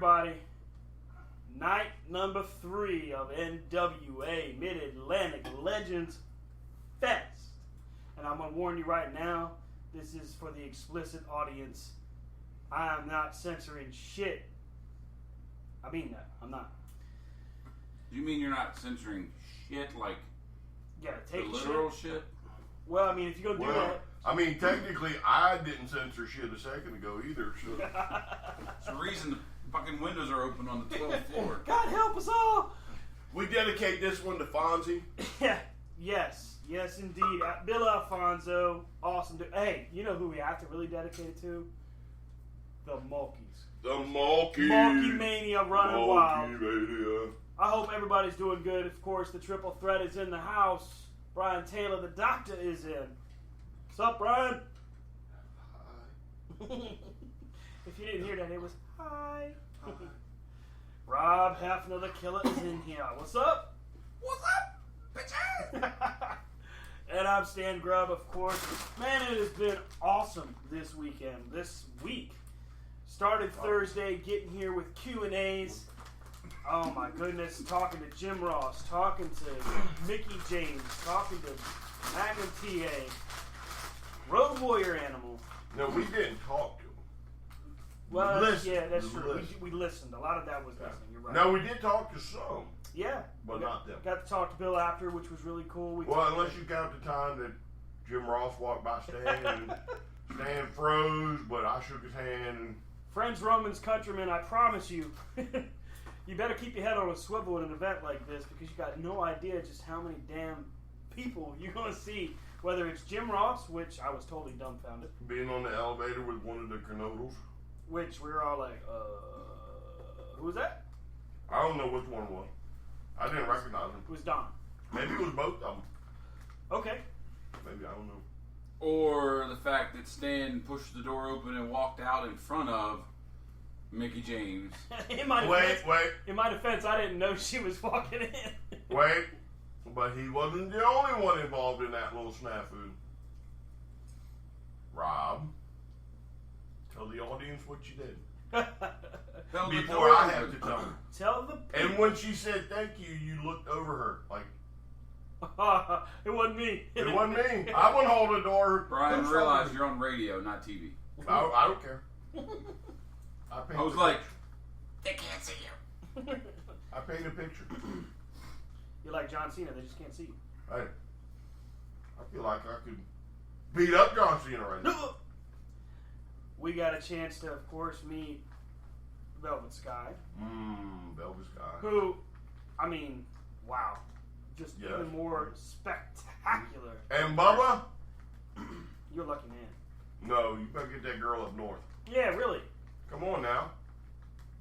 everybody. Night number 3 of NWA Mid-Atlantic Legends Fest. And I'm going to warn you right now, this is for the explicit audience. I am not censoring shit. I mean that. I'm not. You mean you're not censoring shit like take the literal shit? Well, I mean, if you're going to do that. I mean, technically, I didn't censor shit a second ago either. So. It's the reason the fucking windows are open on the 12th floor. God help us all. We dedicate this one to Fonzie. Yes, indeed. Bill Alfonso, awesome dude. Hey, you know who we have to really dedicate it to? The Mulkeys. The Mulkey. Mulkey Mania running wild. Mania. I hope everybody's doing good. Of course, the triple threat is in the house. Brian Taylor, the doctor, is in. What's up, Brian? Hi. If you didn't hear that, it was hi. Rob Hefner, the killer, is in here. What's up? What's up, bitches? And I'm Stan Grubb, of course. Man, it has been awesome this weekend. This week. Started Thursday, getting here with Q&As. Oh my goodness, talking to Jim Ross, talking to Mickey James, talking to Magnum TA, Road Warrior Animal. No, we didn't talk to him. Well, listened. yeah, that's true. We listened. A lot of that was listening. You're right. No, we did talk to some. Yeah. But not them. Got to talk to Bill after, which was really cool. Well, unless you count the time that Jim Ross walked by Stan and Stan froze, but I shook his hand. And Friends, Romans, countrymen, I promise you, you better keep your head on a swivel at an event like this because you got no idea just how many damn people you're going to see. Whether it's Jim Ross, which I was totally dumbfounded. Being on the elevator with one of the Canodals. Which we were all like, who was that? I don't know which one it was. I didn't recognize him. It was Don. Maybe it was both of them. Okay. Maybe, I don't know. Or the fact that Stan pushed the door open and walked out in front of Mickey James. In my defense, I didn't know she was walking in. Wait. But he wasn't the only one involved in that little snafu. Rob, tell the audience what you did. Before I have to tell them. Tell the people. And when she said thank you, you looked over her like, it wasn't me. it wasn't me. I wouldn't hold the door. Brian, realize you're on radio, not TV. I don't care. I was like, they can't see you. I paint a picture. You're like John Cena, they just can't see you. Hey, I feel like I could beat up John Cena right now. We got a chance to, of course, meet Velvet Sky. Velvet Sky. Who, I mean, wow. Just even more spectacular. And Bubba? You're a lucky man. No, you better get that girl up north. Yeah, really. Come on now.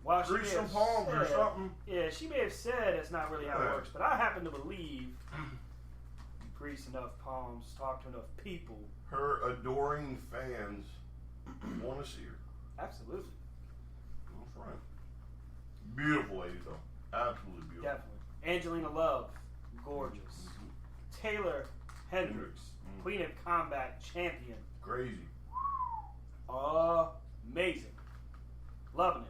Well, Grease some palms or something. Yeah, she may have said it's not really how it works, but I happen to believe you grease enough palms, talk to enough people. Her adoring fans want to see her. Absolutely. That's right. Beautiful lady, though. Absolutely beautiful. Definitely. Angelina Love, gorgeous. Taylor Hendricks, Queen of Combat champion. Crazy. Amazing. Loving it.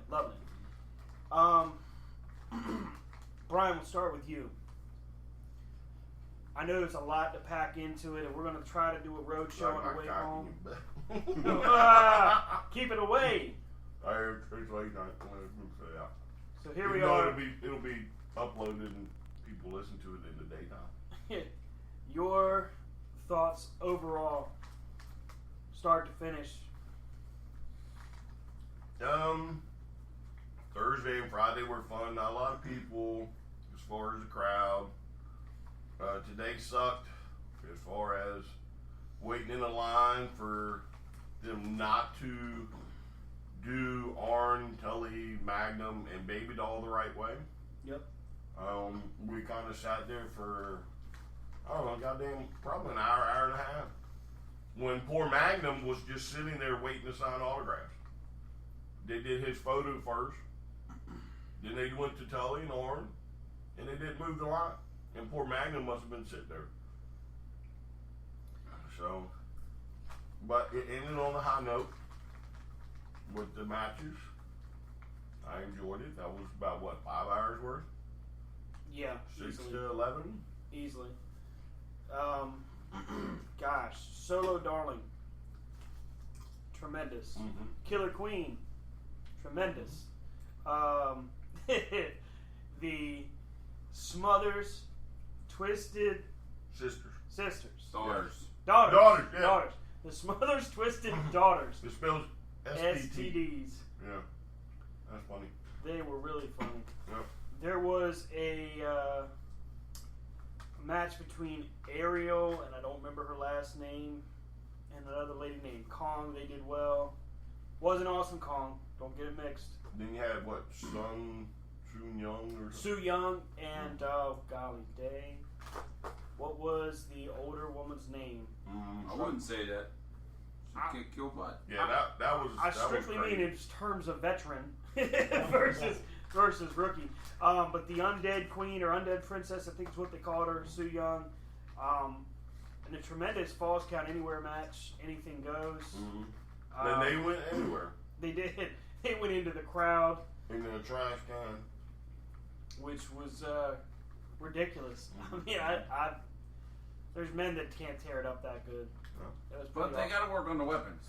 Brian, we'll start with you. I know there's a lot to pack into it, and we're going to try to do a road show on the way home. Keep it away. It's late night. So here we are. It'll be uploaded and people listen to it in the daytime. Your thoughts overall, start to finish. Thursday and Friday were fun. Not a lot of people as far as the crowd. Today sucked as far as waiting in a line for them not to do Arn, Tully, Magnum, and Baby Doll the right way. Yep. We kind of sat there for, I don't know, goddamn, probably an hour and a half. When poor Magnum was just sitting there waiting to sign autographs. They did his photo first. Then they went to Tully and Arn, and they didn't move the line. And poor Magnum must have been sitting there. So, but it ended on a high note with the matches. I enjoyed it. That was about, what, 5 hours worth? Yeah. 6 easily. to 11? Easily. Gosh. Solo Darling. Tremendous. Mm-hmm. Killer Queen. Tremendous. The Smothers Twisted Sisters. Sisters. Daughters. Daughters. Yeah. Daughters. The Smothers Twisted Daughters. It spells STT. STDs. Yeah. That's funny. They were really funny. Yep. There was a match between Ariel and I don't remember her last name and another lady named Kong. They did well. Wasn't Awesome Kong. Don't get it mixed. Then you had, what, Sun Young or something? Su Young and, oh, golly dang. What was the older woman's name? Mm-hmm. I wouldn't say that. She kicked your butt. Yeah, that was. I that strictly was mean in terms of veteran versus rookie. But the Undead Queen or Undead Princess, I think is what they called her, Su Young. And the tremendous Falls Count Anywhere match, anything goes. Mm-hmm. Then they went anywhere. They did. They went into the crowd, In the trash can. which was ridiculous. I mean, I there's men that can't tear it up that good. Yeah. That was But pretty they got to work on the weapons.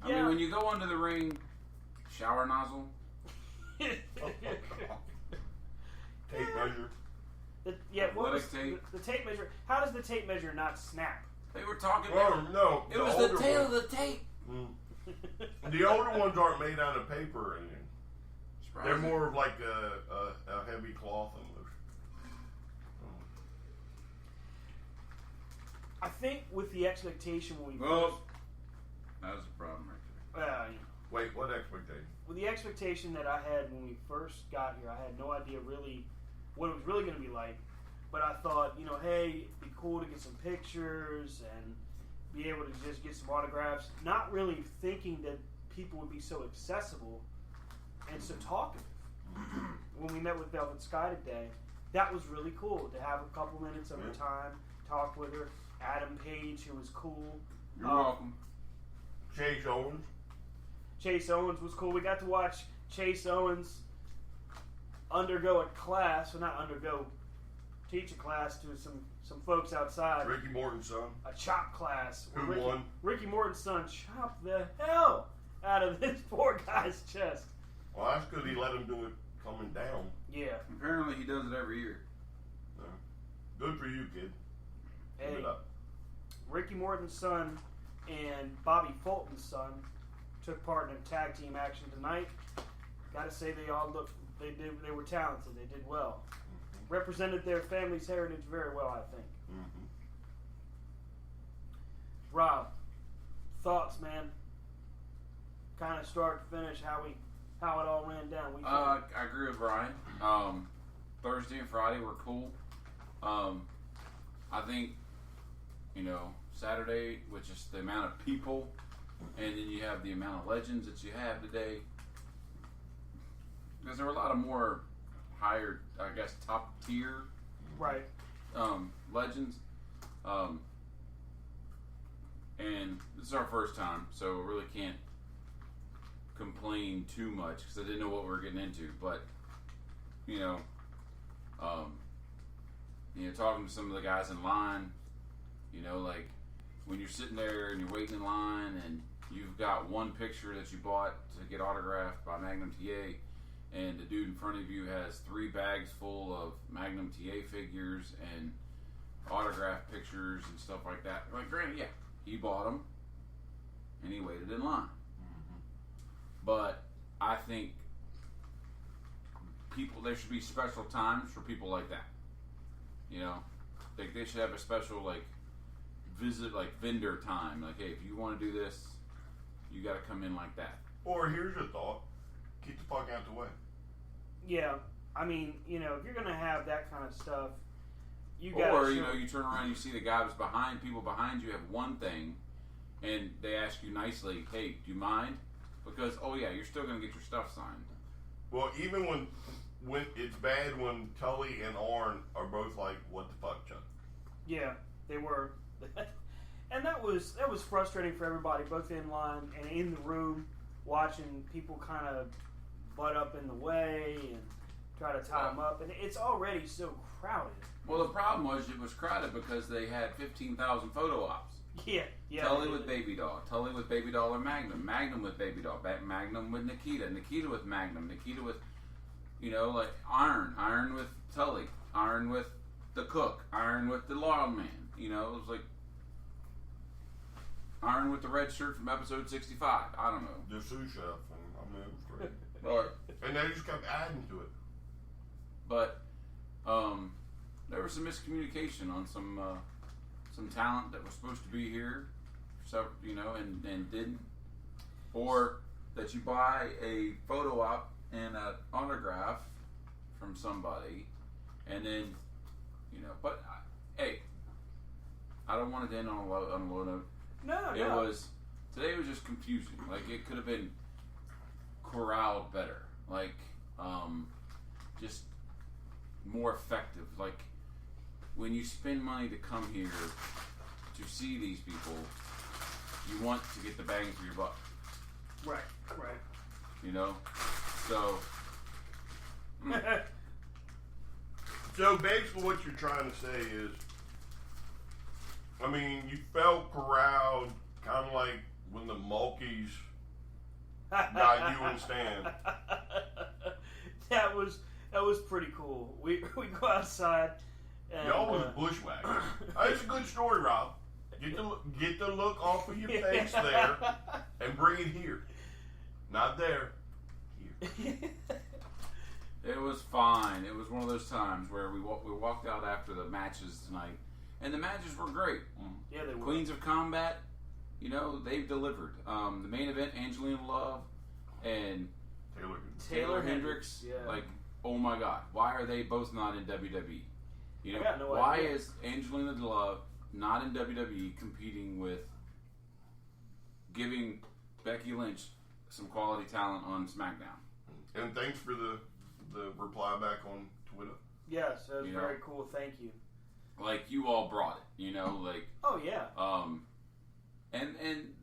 I Yeah. mean, when you go onto the ring, shower nozzle. Tape measure. What was Athletic tape. the tape measure? How does the tape measure not snap? They were talking. Oh, no. It was the older tail ones- of the tape. The older ones aren't made out of paper, and they're Surprising. more of like a heavy cloth almost. I think with the expectation when we Well, that was a problem right there. Wait, what expectation? with the expectation that I had when we first got here, I had no idea really what it was really going to be like. But I thought, hey, it'd be cool to get some pictures and be able to just get some autographs. Not really thinking that people would be so accessible and so talkative. When we met with Velvet Sky today, that was really cool to have a couple minutes of her time, talk with her. Adam Page, who was cool. You're welcome. Chase Owens. Chase Owens was cool. We got to watch Chase Owens undergo a class, well, not undergo, teach a class to some folks outside. Ricky Morton's son. A chop class. where Who won? Ricky Morton's son chopped the hell out of this poor guy's chest. Well, that's because he let him do it coming down. Yeah. Apparently, he does it every year. Good for you, kid. Keep Hey, it up. Ricky Morton's son and Bobby Fulton's son took part in a tag team action tonight. Got to say they were talented. They did well. Represented their family's heritage very well, I think. Mm-hmm. Rob, thoughts, man? Kind of start to finish, how it all ran down. I agree with Brian. Thursday and Friday were cool. I think, Saturday, with just the amount of people, and then you have the amount of legends that you have today, because there were a lot of more higher, I guess, top tier right. legends. And this is our first time, so we really can't complain too much because I didn't know what we were getting into. But talking to some of the guys in line, like when you're sitting there and you're waiting in line and you've got one picture that you bought to get autographed by Magnum TA, and the dude in front of you has 3 bags full of Magnum TA figures and autograph pictures and stuff like that. Like, granted, yeah, he bought them and he waited in line. But I think there should be special times for people like that. They should have a special vendor time. Like, hey, if you want to do this, you got to come in like that. Or here's your thought: keep the fuck out the way. Yeah, I mean, if you're gonna have that kind of stuff, you got. Or you turn around and you see the guys people behind you have one thing, and they ask you nicely, "Hey, do you mind?" Because you're still gonna get your stuff signed. Well, even when it's bad when Tully and Arn are both like, "What the fuck, Chuck?" Yeah, they were, and that was frustrating for everybody, both in line and in the room, watching people kind of butt up in the way and try to tie them up. And it's already so crowded. Well, the problem was it was crowded because they had 15,000 photo ops. Yeah. Tully with Baby Doll. Tully with Baby Doll or Magnum. Magnum with Baby Doll. Magnum with Nikita. Nikita with Magnum. Nikita with, like Iron. Iron with Tully. Iron with the cook. Iron with the Log Man. It was like Iron with the red shirt from episode 65. I don't know. The sous chef. And, it was great. But, and they just kept adding to it. But there was some miscommunication on some talent that was supposed to be here, so and didn't, or that you buy a photo op and an autograph from somebody, and then But hey, I don't want it to end on a low note. No. Today was just confusing. Like it could have been corralled better. Like just more effective. Like when you spend money to come here to see these people, you want to get the bang for your buck. Right. So. So basically, what you're trying to say is, you felt corralled, kind of like when the Mulkeys got you and Stan. That was pretty cool. We go outside. And, Y'all was bushwhacking. That's a good story, Rob. Get the look off of your face there, and bring it here. Not there. Here. It was fine. It was one of those times where we walked out after the matches tonight, and the matches were great. Yeah, they were. Queens of Combat, they've delivered. The main event, Angelina Love and Taylor Hendricks. Yeah. Like, oh my God, why are they both not in WWE? I got no why idea. is Angelina Love not in WWE competing with giving Becky Lynch some quality talent on SmackDown? And thanks for the reply back on Twitter. Yes, that was very cool. Thank you. Like you all brought it, like. Oh yeah. And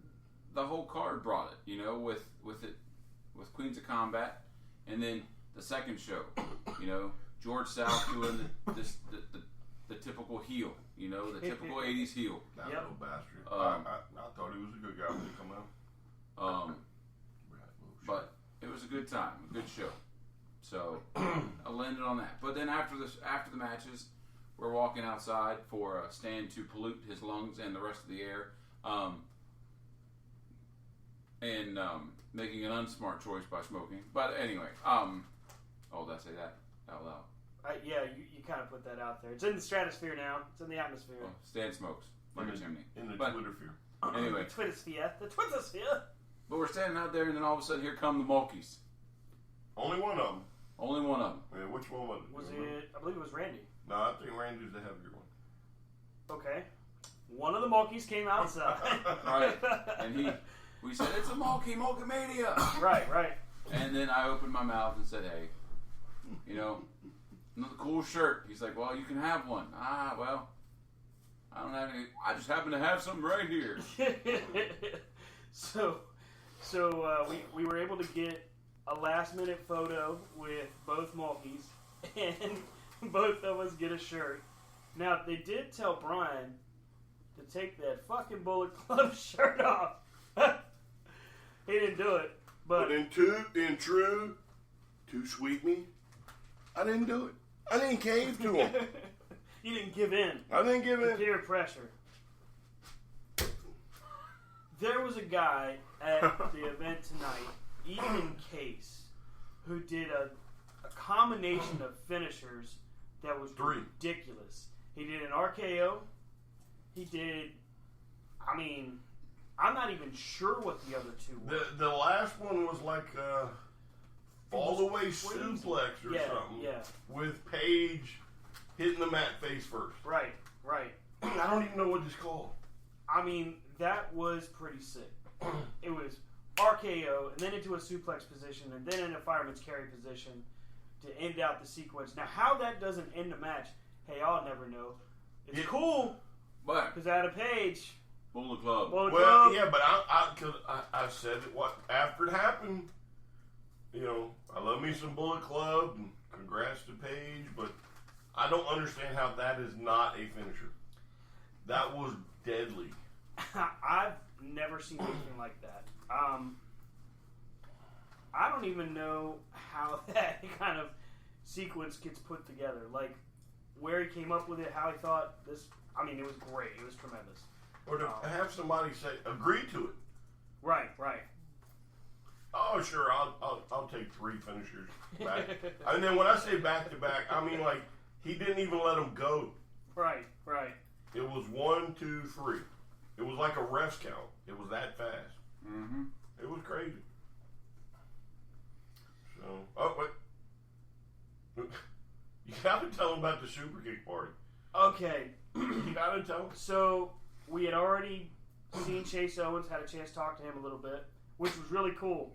the whole card brought it, with Queens of Combat, and then the second show, George South doing the typical heel, the typical '80s heel. That little bastard. I thought he was a good guy when he come out. But it was a good time, a good show. So I landed on that. But then after the matches, we're walking outside for Stan to pollute his lungs and the rest of the air, and making an unsmart choice by smoking. But anyway, did I say that out loud? Yeah, you kind of put that out there. It's in the stratosphere now. It's in the atmosphere. Well, Stan smokes like a chimney. In the Twittersphere. Anyway. The Twittersphere. But we're standing out there, and then all of a sudden, here come the Mulkeys. Only one of them. Only one of them. Yeah, which one was it? Was it? I believe it was Randy. No, I think Randy's the heavier one. Okay. One of the Mulkeys came outside. Right. And we said, it's a Mulkey-Mania. Right. And then I opened my mouth and said, hey, another cool shirt. He's like, well, you can have one. Well, I don't have any. I just happen to have some right here. So we were able to get a last-minute photo with both Mulkeys, and both of us get a shirt. Now, they did tell Brian to take that fucking Bullet Club shirt off. He didn't do it, but in true to sweet me, I didn't do it. I didn't cave to him. You didn't give in. I didn't give in. Peer pressure. There was a guy at the event tonight, Ethan Case, who did a combination of finishers that was ridiculous. He did an RKO. He did, I'm not even sure what the other two were. The last one was like a fall-away suplex or something. Yeah. With Paige hitting the mat face first. Right. I don't even know what it's called. That was pretty sick. It was RKO, and then into a suplex position, and then in a fireman's carry position to end out the sequence. Now, how that doesn't end the match, hey, I'll never know. It's cool, but because out of Paige, Bullet Club. Well, yeah, but I said it. After it happened, I love me some Bullet Club, and congrats to Paige, but I don't understand how that is not a finisher. That was deadly. I've never seen anything like that. I don't even know how that kind of sequence gets put together. Like, where he came up with it, how he thought this. I mean, it was great. It was tremendous. Or to have somebody say, agree to it. Right. Oh, sure, I'll take 3 finishers back. And then when I say back-to-back, I mean, like, he didn't even let them go. Right. It was 1, 2, 3. It was like a ref's count. It was that fast. Mm-hmm. It was crazy. So, oh, wait. You gotta tell them about the super kick party. Okay. You gotta tell them. So, we had already seen Chase Owens, had a chance to talk to him a little bit, which was really cool.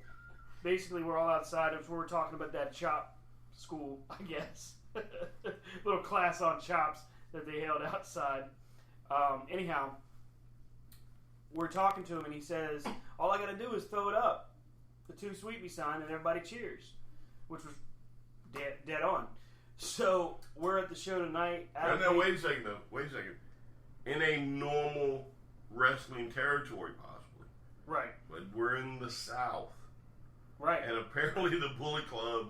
Basically, we're all outside. We were talking about that chop school, I guess. Little class on chops that they held outside. Anyhow, we're talking to him, and he says, all I got to do is throw it up. The 2 Sweetby sign, and everybody cheers, which was dead on. So, we're at the show tonight. Now, wait a second, though. Wait a second. In a normal wrestling territory, possibly. Right. But we're in the South. Right. And apparently the Bullet Club,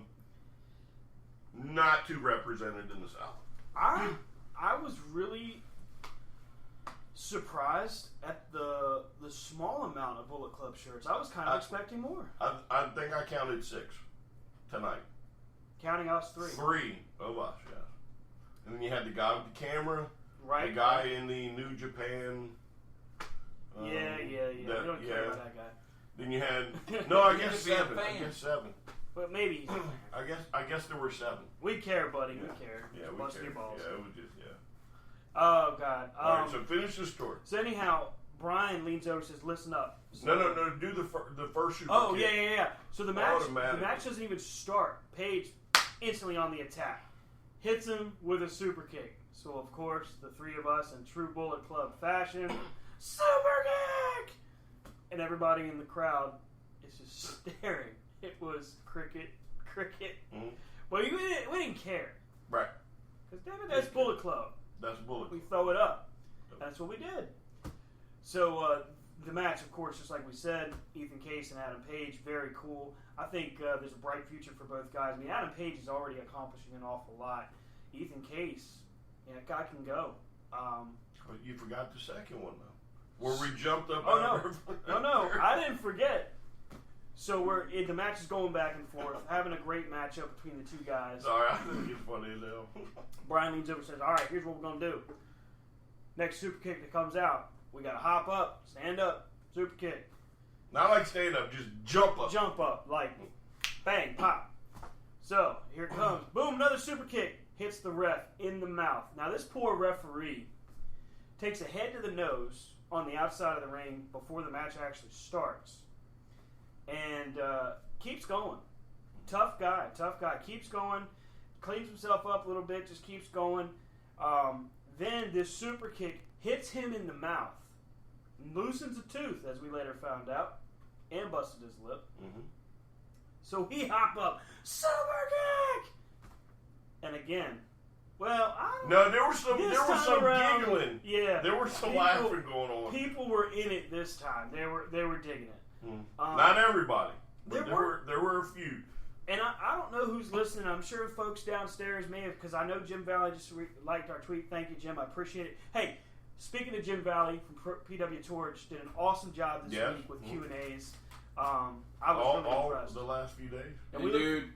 not too represented in the South. I was really surprised at the small amount of Bullet Club shirts. I was kind of expecting more. I think I counted 6 tonight. Counting us 3. 3 of us, yes. And then you had the guy with the camera. Right. The guy in the New Japan. Yeah. We don't care about that guy. Then you had I guess 7. I guess 7. But maybe he's a fan. I guess there were 7. We care, buddy. We care. Yeah, we Bust care. your balls. Yeah, it was just Oh God. All right, so finish the story. So anyhow, Brian leans over and says, "Listen up." So, No. Do the first super. Oh kick. yeah. So the match doesn't even start. Paige instantly on the attack, hits him with a super kick. So of course the 3 of us in true Bullet Club fashion, super kick, and everybody in the crowd is just staring. It was cricket. Mm-hmm. But we didn't care. Right. Because damn it, that's Bullet Club. That's Bullet. We throw it up. That's what we did. So the match, of course, just like we said, Ethan Case and Adam Page, very cool. I think there's a bright future for both guys. I mean, Adam Page is already accomplishing an awful lot. Ethan Case, that guy can go. But you forgot the second one, though. Where we jumped up. No, I didn't forget. So the match is going back and forth, having a great matchup between the 2 guys. Sorry, I think it's funny as hell. Brian leans over and says, all right, here's what we're going to do. Next super kick that comes out, we got to hop up, stand up, super kick. Not like stand up, just jump up. Jump up, like bang, pop. So, here it comes. Boom, another super kick. Hits the ref in the mouth. Now, this poor referee takes a head to the nose on the outside of the ring before the match actually starts. And keeps going. Tough guy. Keeps going. Cleans himself up a little bit. Just keeps going. Then this super kick hits him in the mouth. Loosens a tooth, as we later found out. And busted his lip. Mm-hmm. So he hopped up. Super kick! And again. Well, I don't know. No, there was some giggling. Yeah. There was some laughing going on. People were in it this time. They were digging it. Not everybody. There were a few. And I don't know who's listening. I'm sure folks downstairs may have, because I know Jim Valley just liked our tweet. Thank you, Jim. I appreciate it. Hey, speaking of Jim Valley from PW Torch, did an awesome job this week with Q&As. I was really impressed. The last few days. And hey, dude,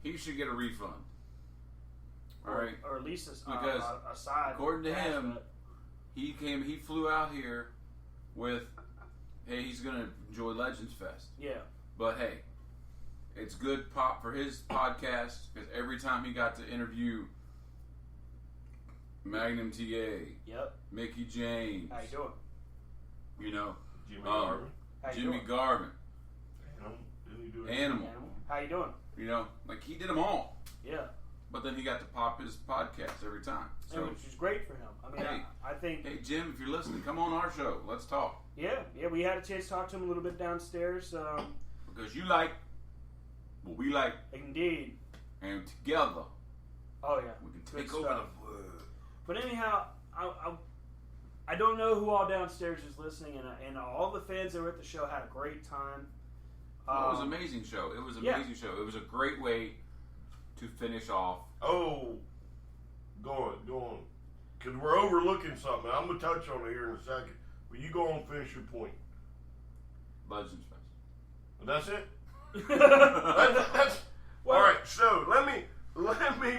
he should get a refund. All right, or at least because a side. According to him, he flew out here with, hey, he's gonna enjoy Legends Fest. Yeah. But hey, it's good pop for his podcast because every time he got to interview Magnum TA, Mickey James, how you doing? You know, Jimmy Garvin. Garvin. Didn't he do Animal. How you doing? You know, like he did them all. Yeah. But then he got to pop his podcast every time. So, which is great for him. I mean, I think... Hey, Jim, if you're listening, come on our show. Let's talk. Yeah, we had a chance to talk to him a little bit downstairs. Because you like what we like, Indeed. and together Oh yeah. we can Good take over the stuff. world. But anyhow, I don't know who all downstairs is listening, and all the fans that were at the show had a great time. It was an amazing show. It was an amazing show. It was a great way to finish off. Oh, go on. Because we're overlooking something. I'm going to touch on it here in a second. But you go on and finish your point. Legends Fest. That's it? Well, all right, so let me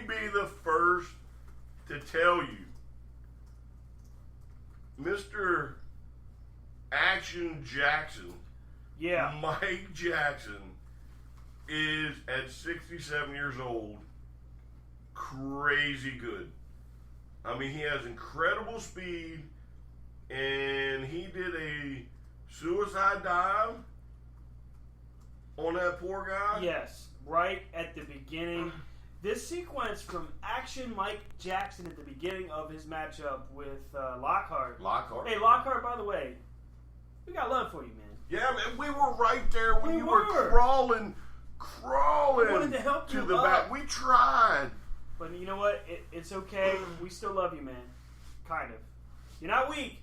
be the first to tell you. Mr. Action Jackson, yeah. Mike Jackson, is at 67 years old crazy good. I mean, he has incredible speed, and he did a suicide dive on that poor guy. Yes, right at the beginning. This sequence from Action Mike Jackson at the beginning of his matchup with Lockhart. Lockhart. Hey, Lockhart, by the way, we got love for you, man. Yeah, man, we were right there when We you were were. crawling We wanted to help to you the up. back. We tried. But you know what? It's okay. We still love you, man. Kind of. You're not weak.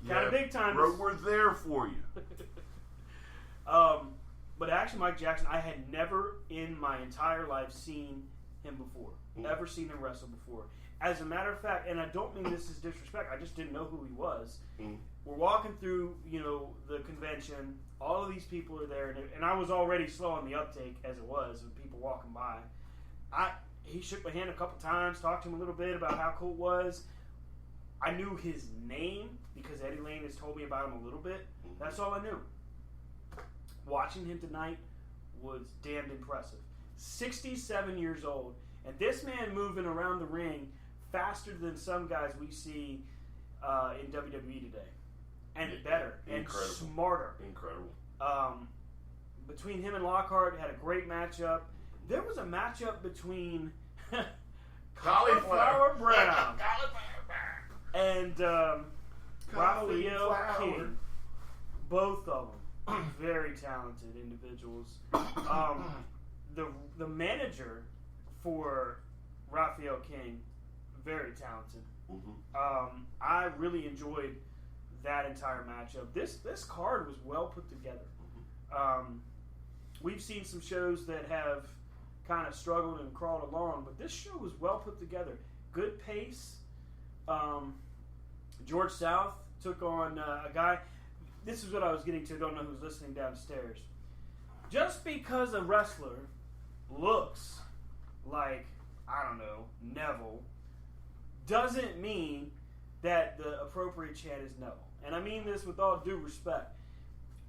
Kinda big time. Bro, we're there for you. But actually, Mike Jackson, I had never in my entire life seen him before. Never seen him wrestle before. As a matter of fact, and I don't mean this as disrespect, I just didn't know who he was. We're walking through, the convention. All of these people are there, and I was already slow on the uptake as it was with people walking by. He shook my hand a couple times, talked to him a little bit about how cool it was. I knew his name because Eddie Lane has told me about him a little bit. That's all I knew. Watching him tonight was damned impressive. 67 years old, and this man moving around the ring faster than some guys we see in WWE today, and better and smarter. Incredible. Between him and Lockhart, had a great matchup. There was a matchup between Cauliflower Brown and Raphael King. Both of them very talented individuals. The manager for Raphael King, very talented. I really enjoyed that entire matchup. This card was well put together. We've seen some shows that have kind of struggled and crawled along, but this show was well put together. Good pace. George South took on a guy. This is what I was getting to. I don't know who's listening downstairs. Just because a wrestler looks like, I don't know, Neville, doesn't mean that the appropriate chant is Neville. And I mean this with all due respect.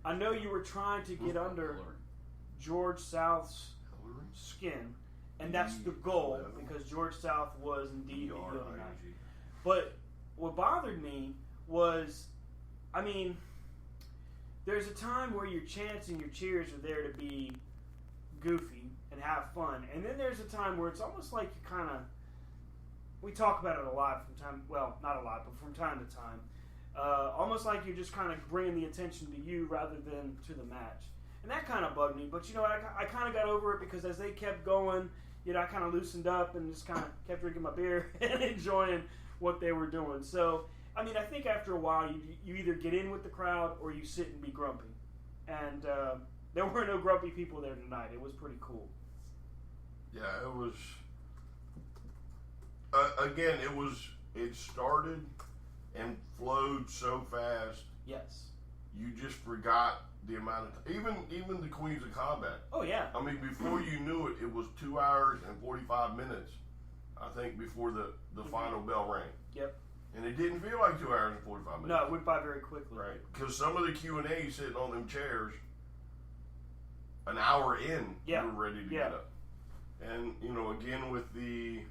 I know you were trying to get under George South's skin, and that's the goal, because George South was indeed a heel tonight. But what bothered me was, there's a time where your chants and your cheers are there to be goofy and have fun, and then there's a time where it's almost like you kind of, we talk about it a lot from time, well, not a lot, but from time to time, almost like you're just kind of bringing the attention to you rather than to the match. And that kind of bugged me, but I kind of got over it, because as they kept going, I kind of loosened up and just kind of kept drinking my beer and enjoying what they were doing. So, I think after a while, you either get in with the crowd or you sit and be grumpy. And there were no grumpy people there tonight. It was pretty cool. Yeah, it was. Again, it started and flowed so fast. Yes. You just forgot the amount of time. Even the Queens of Combat. Oh, yeah. Before you knew it, it was 2 hours and 45 minutes, I think, before the final bell rang. Yep. And it didn't feel like 2 hours and 45 minutes. No, it went by very quickly. Right. Because some of the Q&A sitting on them chairs, an hour in, you were ready to get up. And, again, with the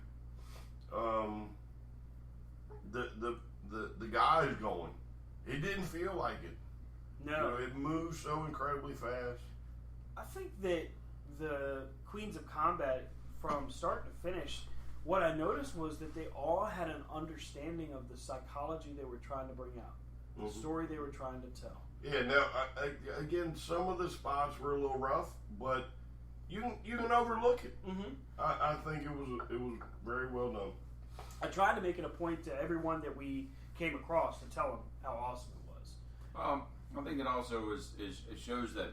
guys going, it didn't feel like it. No. It moved so incredibly fast. I think that the Queens of Combat, from start to finish, what I noticed was that they all had an understanding of the psychology they were trying to bring out, the story they were trying to tell. Yeah, now again, some of the spots were a little rough, but you can overlook it. Mm-hmm. I think it was very well done. I tried to make it a point to everyone that we came across to tell them how awesome it was. I think it also it shows that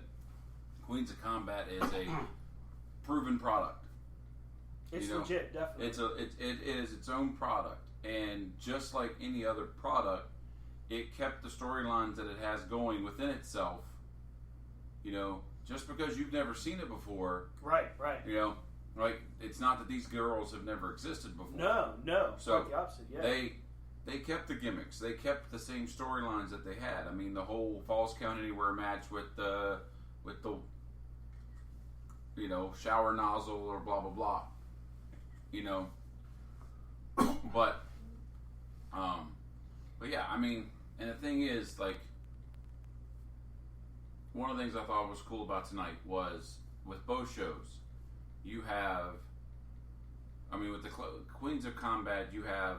Queens of Combat is a proven product. It's legit, definitely. It is its own product, and just like any other product, it kept the storylines that it has going within itself. Just because you've never seen it before, right. Like it's not that these girls have never existed before. No. So quite the opposite. Yeah. They kept the gimmicks. They kept the same storylines that they had. I mean, the whole Falls Count Anywhere match with the shower nozzle or blah blah blah. But yeah, I mean, and the thing is, like, one of the things I thought was cool about tonight was with both shows, you have, I mean, with the Queens of Combat, you have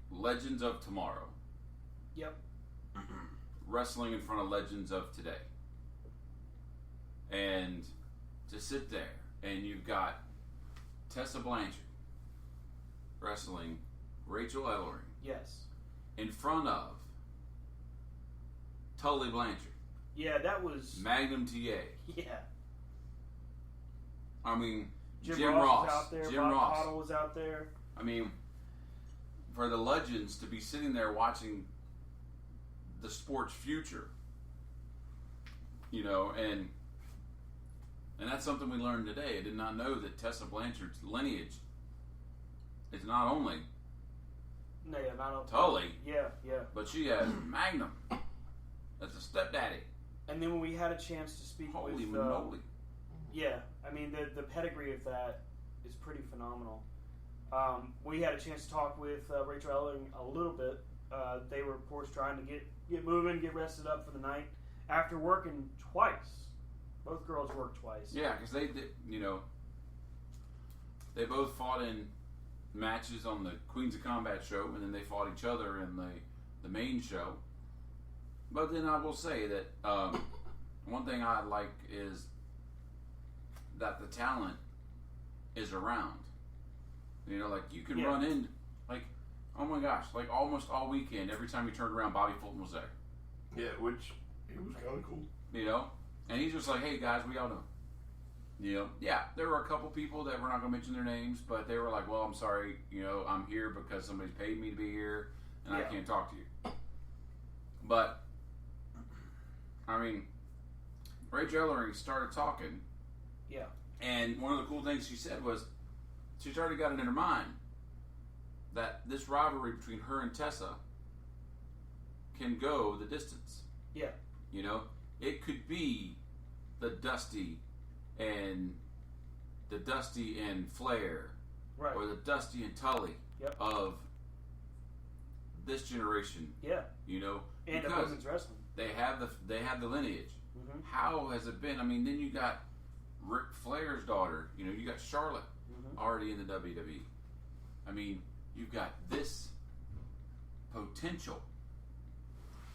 Legends of Tomorrow. Yep. Wrestling in front of Legends of Today. And to sit there, and you've got Tessa Blanchard wrestling Rachel Ellering. Yes. In front of Tully Blanchard. Yeah, that was Magnum TA. Yeah. I mean, Jim Ross was out there. Jim Bob Ross. Caudle was out there. I mean, for the Legends to be sitting there watching the sport's future, and that's something we learned today. I did not know that Tessa Blanchard's lineage is not only No, yeah, not Tully, Yeah. but she has Magnum. That's a stepdaddy. And then when we had a chance to speak Holy with, moly. yeah, I mean the pedigree of that is pretty phenomenal. We had a chance to talk with Rachel Ellering a little bit. They were, of course, trying to get moving, get rested up for the night after working twice. Both girls worked twice. Yeah, because they did, they both fought in matches on the Queens of Combat show, and then they fought each other in the main show. But then I will say that one thing I like is that the talent is around. Like you can run in, like, oh my gosh, like almost all weekend, every time you turned around, Bobby Fulton was there. Yeah, which it was kind of cool. And he's just like, hey guys, we all know. Yeah, there were a couple people that we're not going to mention their names, but they were like, well, I'm sorry, I'm here because somebody's paid me to be here, and I can't talk to you. But, I mean, Rachel Ellering started talking. Yeah. And one of the cool things she said was, she's already got it in her mind that this rivalry between her and Tessa can go the distance. Yeah. It could be the Dusty and Flair, right, or the Dusty and Tully of this generation. Yeah. And of because women's wrestling. they have the lineage. Mm-hmm. How has it been? I mean, then you got Ric Flair's daughter. You got Charlotte already in the WWE. I mean, you've got this potential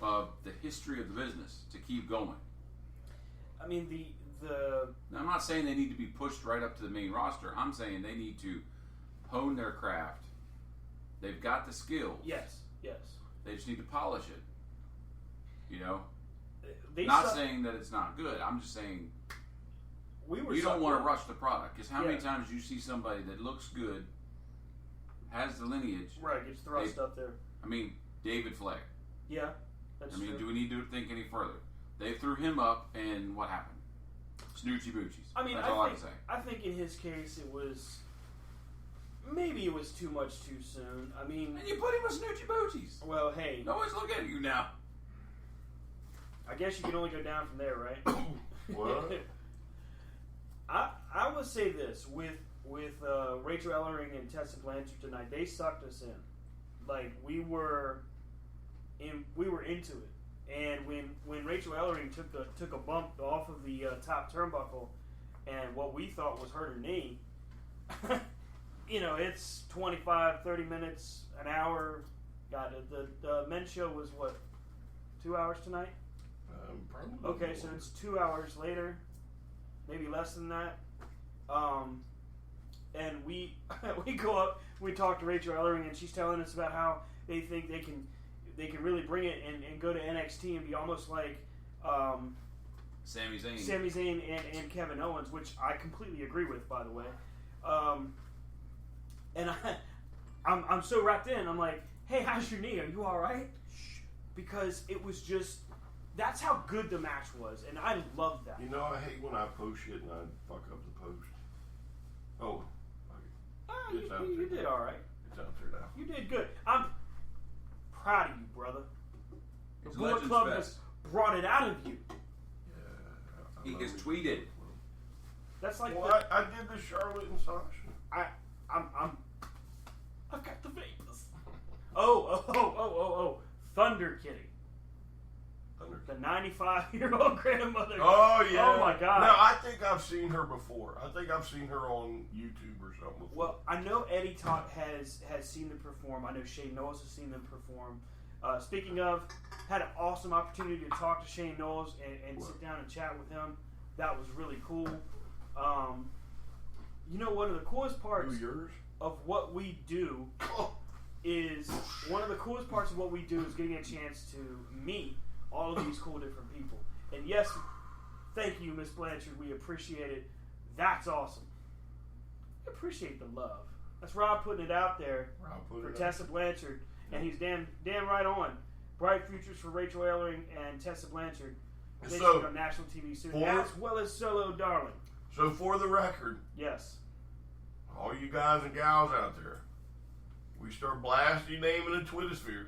of the history of the business to keep going. I mean, the Now, I'm not saying they need to be pushed right up to the main roster. I'm saying they need to hone their craft. They've got the skills. Yes. They just need to polish it. They not saying that it's not good. I'm just saying you don't want to rush the product, because how many times you see somebody that looks good, has the lineage, right, gets thrust up there. I mean, David Flair. Yeah, that's true. Do we need to think any further? They threw him up, and what happened? Snoochie boochies. I mean, that's all I can say. I think in his case it was too much too soon. I mean, and you put him with snoochie boochies. Well, hey, nobody's looking at you now. I guess you can only go down from there, right? What? I would say this with Rachel Ellering and Tessa Blanchard tonight. They sucked us in. Like we were into it. And when Rachel Ellering took a bump off of the top turnbuckle, and what we thought was hurt her knee, it's 25, 30 minutes, an hour. Got it. The men's show was what, 2 hours tonight? Probably. Okay, so it's 2 hours later, maybe less than that. And we we go up, we talk to Rachel Ellering, and she's telling us about how they think they can really bring it and go to NXT and be almost like Sami Zayn. Sami Zayn and Kevin Owens, which I completely agree with, by the way. And I'm so wrapped in. I'm like, hey, how's your knee? Are you all right? Because it was just, that's how good the match was, and I love that. You know, I hate when I post shit and I fuck up the post. Oh, you did all right. It's out there now. You did good. I'm proud of you, brother. The It's Bullet Legends Club Fest. has brought it out of you. Yeah, He love has it. tweeted. That's like Well, I did the Charlotte and Sasha. I've got the vapors. Oh, Thunder Kitty. The 95-year-old grandmother. Oh, yeah. Oh, my God. No, I think I've seen her before. I think I've seen her on YouTube or something before. Well, I know Eddie has seen them perform. I know Shane Knowles has seen them perform. Speaking of, had an awesome opportunity to talk to Shane Knowles and sit down and chat with him. That was really cool. You know, one of the coolest parts of what we do is getting a chance to meet all of these cool different people. And yes, thank you, Miss Blanchard. We appreciate it. That's awesome. We appreciate the love. That's Rob putting it out there for Tessa Blanchard. And he's damn right on. Bright futures for Rachel Ellering and Tessa Blanchard. They should be on national TV soon, as well as Solo Darling. So for the record, yes, all you guys and gals out there, we start blasting your name in the Twittersphere.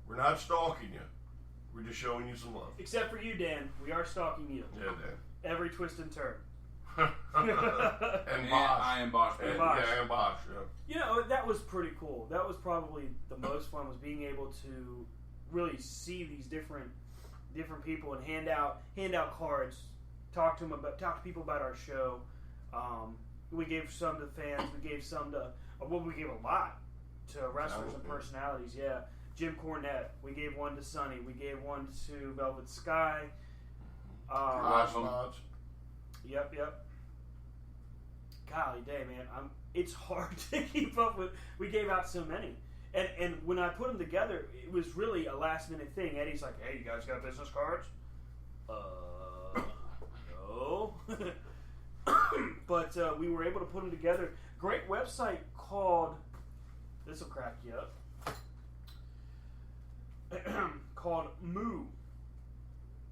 We're not stalking you. We're just showing you some love. except for you, Dan. We are stalking you. Yeah, Dan. Every twist and turn. And Bosch. I am Bosch. And, Bosch. Yeah, and Bosch, yeah. You know, that was pretty cool. That was probably the most fun, was being able to really see these different people and hand out cards, talk to people about our show. We gave some to fans. We gave some to we gave a lot to wrestlers and personalities. Yeah, Jim Cornette. We gave one to Sonny. We gave one to Velvet Sky. Mods. Yep. Golly day, man. It's hard to keep up with. We gave out so many. And when I put them together, it was really a last minute thing. Eddie's like, hey, you guys got business cards? No. But we were able to put them together. Great website called, this will crack you up, called Moo.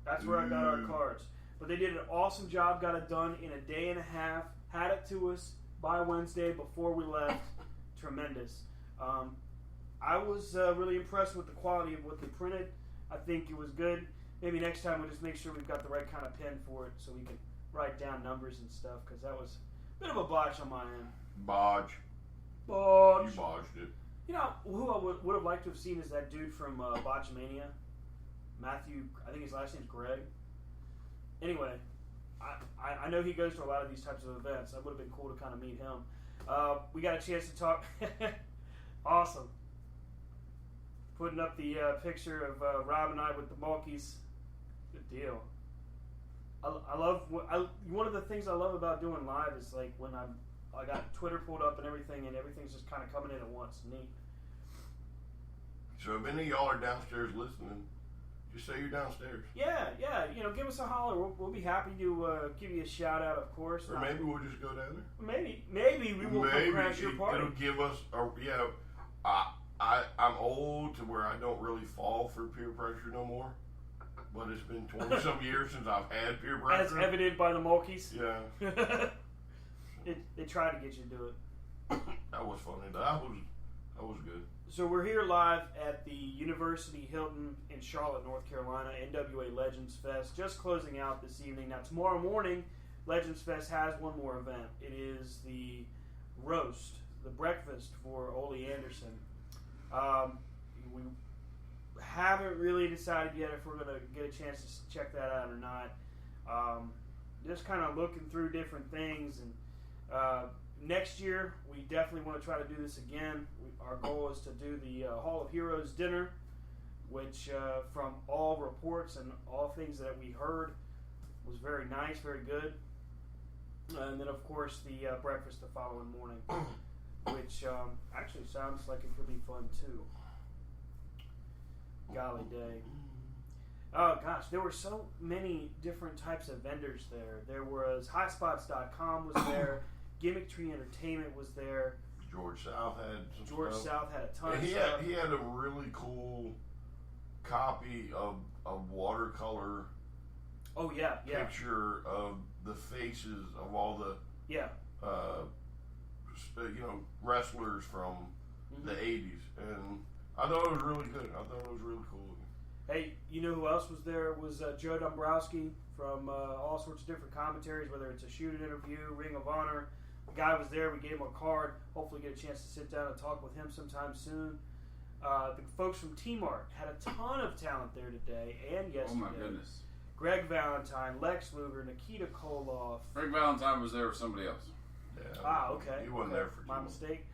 That's where I got our cards. But they did an awesome job, got it done in a day and a half, had it to us by Wednesday before we left. Tremendous. I was really impressed with the quality of what they printed. I think it was good. Maybe next time we'll just make sure we've got the right kind of pen for it so we can write down numbers and stuff, because that was a bit of a botch on my end. Bodge. You Botch. bodged it. You know, who I would have liked to have seen is that dude from Botchamania. Matthew, I think his last name's Greg. Anyway, I know he goes to a lot of these types of events. That would have been cool to kind of meet him. We got a chance to talk. Awesome. Putting up the picture of Rob and I with the Malkies. Good deal. I love one of the things I love about doing live is like when I got Twitter pulled up and everything's just kind of coming in at once. Neat. So if any of y'all are downstairs listening, just say you're downstairs. Yeah. You know, give us a holler. We'll be happy to give you a shout out, of course. Or maybe we'll just go down there. Maybe we will come crash your party. It'll give us I'm old to where I don't really fall for peer pressure no more. But it's been 20 some years since I've had peer pressure. As evident by the Malkies. Yeah. They tried to get you to do it. That was funny. That was good. So we're here live at the University Hilton in Charlotte, North Carolina, NWA Legends Fest, just closing out this evening. Now tomorrow morning, Legends Fest has one more event. It is the roast, the breakfast for Ole Anderson. We haven't really decided yet if we're going to get a chance to check that out or not. Just kind of looking through different things. And next year, we definitely want to try to do this again. Our goal is to do the Hall of Heroes dinner which from all reports and all things that we heard was very nice, very good. And then, of course, the breakfast the following morning, which actually sounds like it could be fun, too. Golly day. Oh, gosh, there were so many different types of vendors there. There was Hotspots.com was there. Gimmick Tree Entertainment was there. George South had some stuff. South had a ton And of stuff. he had a really cool copy of a watercolor Oh, yeah. picture of the faces of all the Yeah. wrestlers from the 80s, and I thought it was really good. I thought it was really cool. Hey, you know who else was there? Was Joe Dombrowski from all sorts of different commentaries, whether it's a shoot interview, Ring of Honor. The guy was there. We gave him a card. Hopefully get a chance to sit down and talk with him sometime soon. The folks from T-Mart had a ton of talent there today and yesterday. Oh my goodness. Greg Valentine, Lex Luger, Nikita Koloff. Greg Valentine was there with somebody else. Yeah, Okay. He wasn't there for too my long. mistake.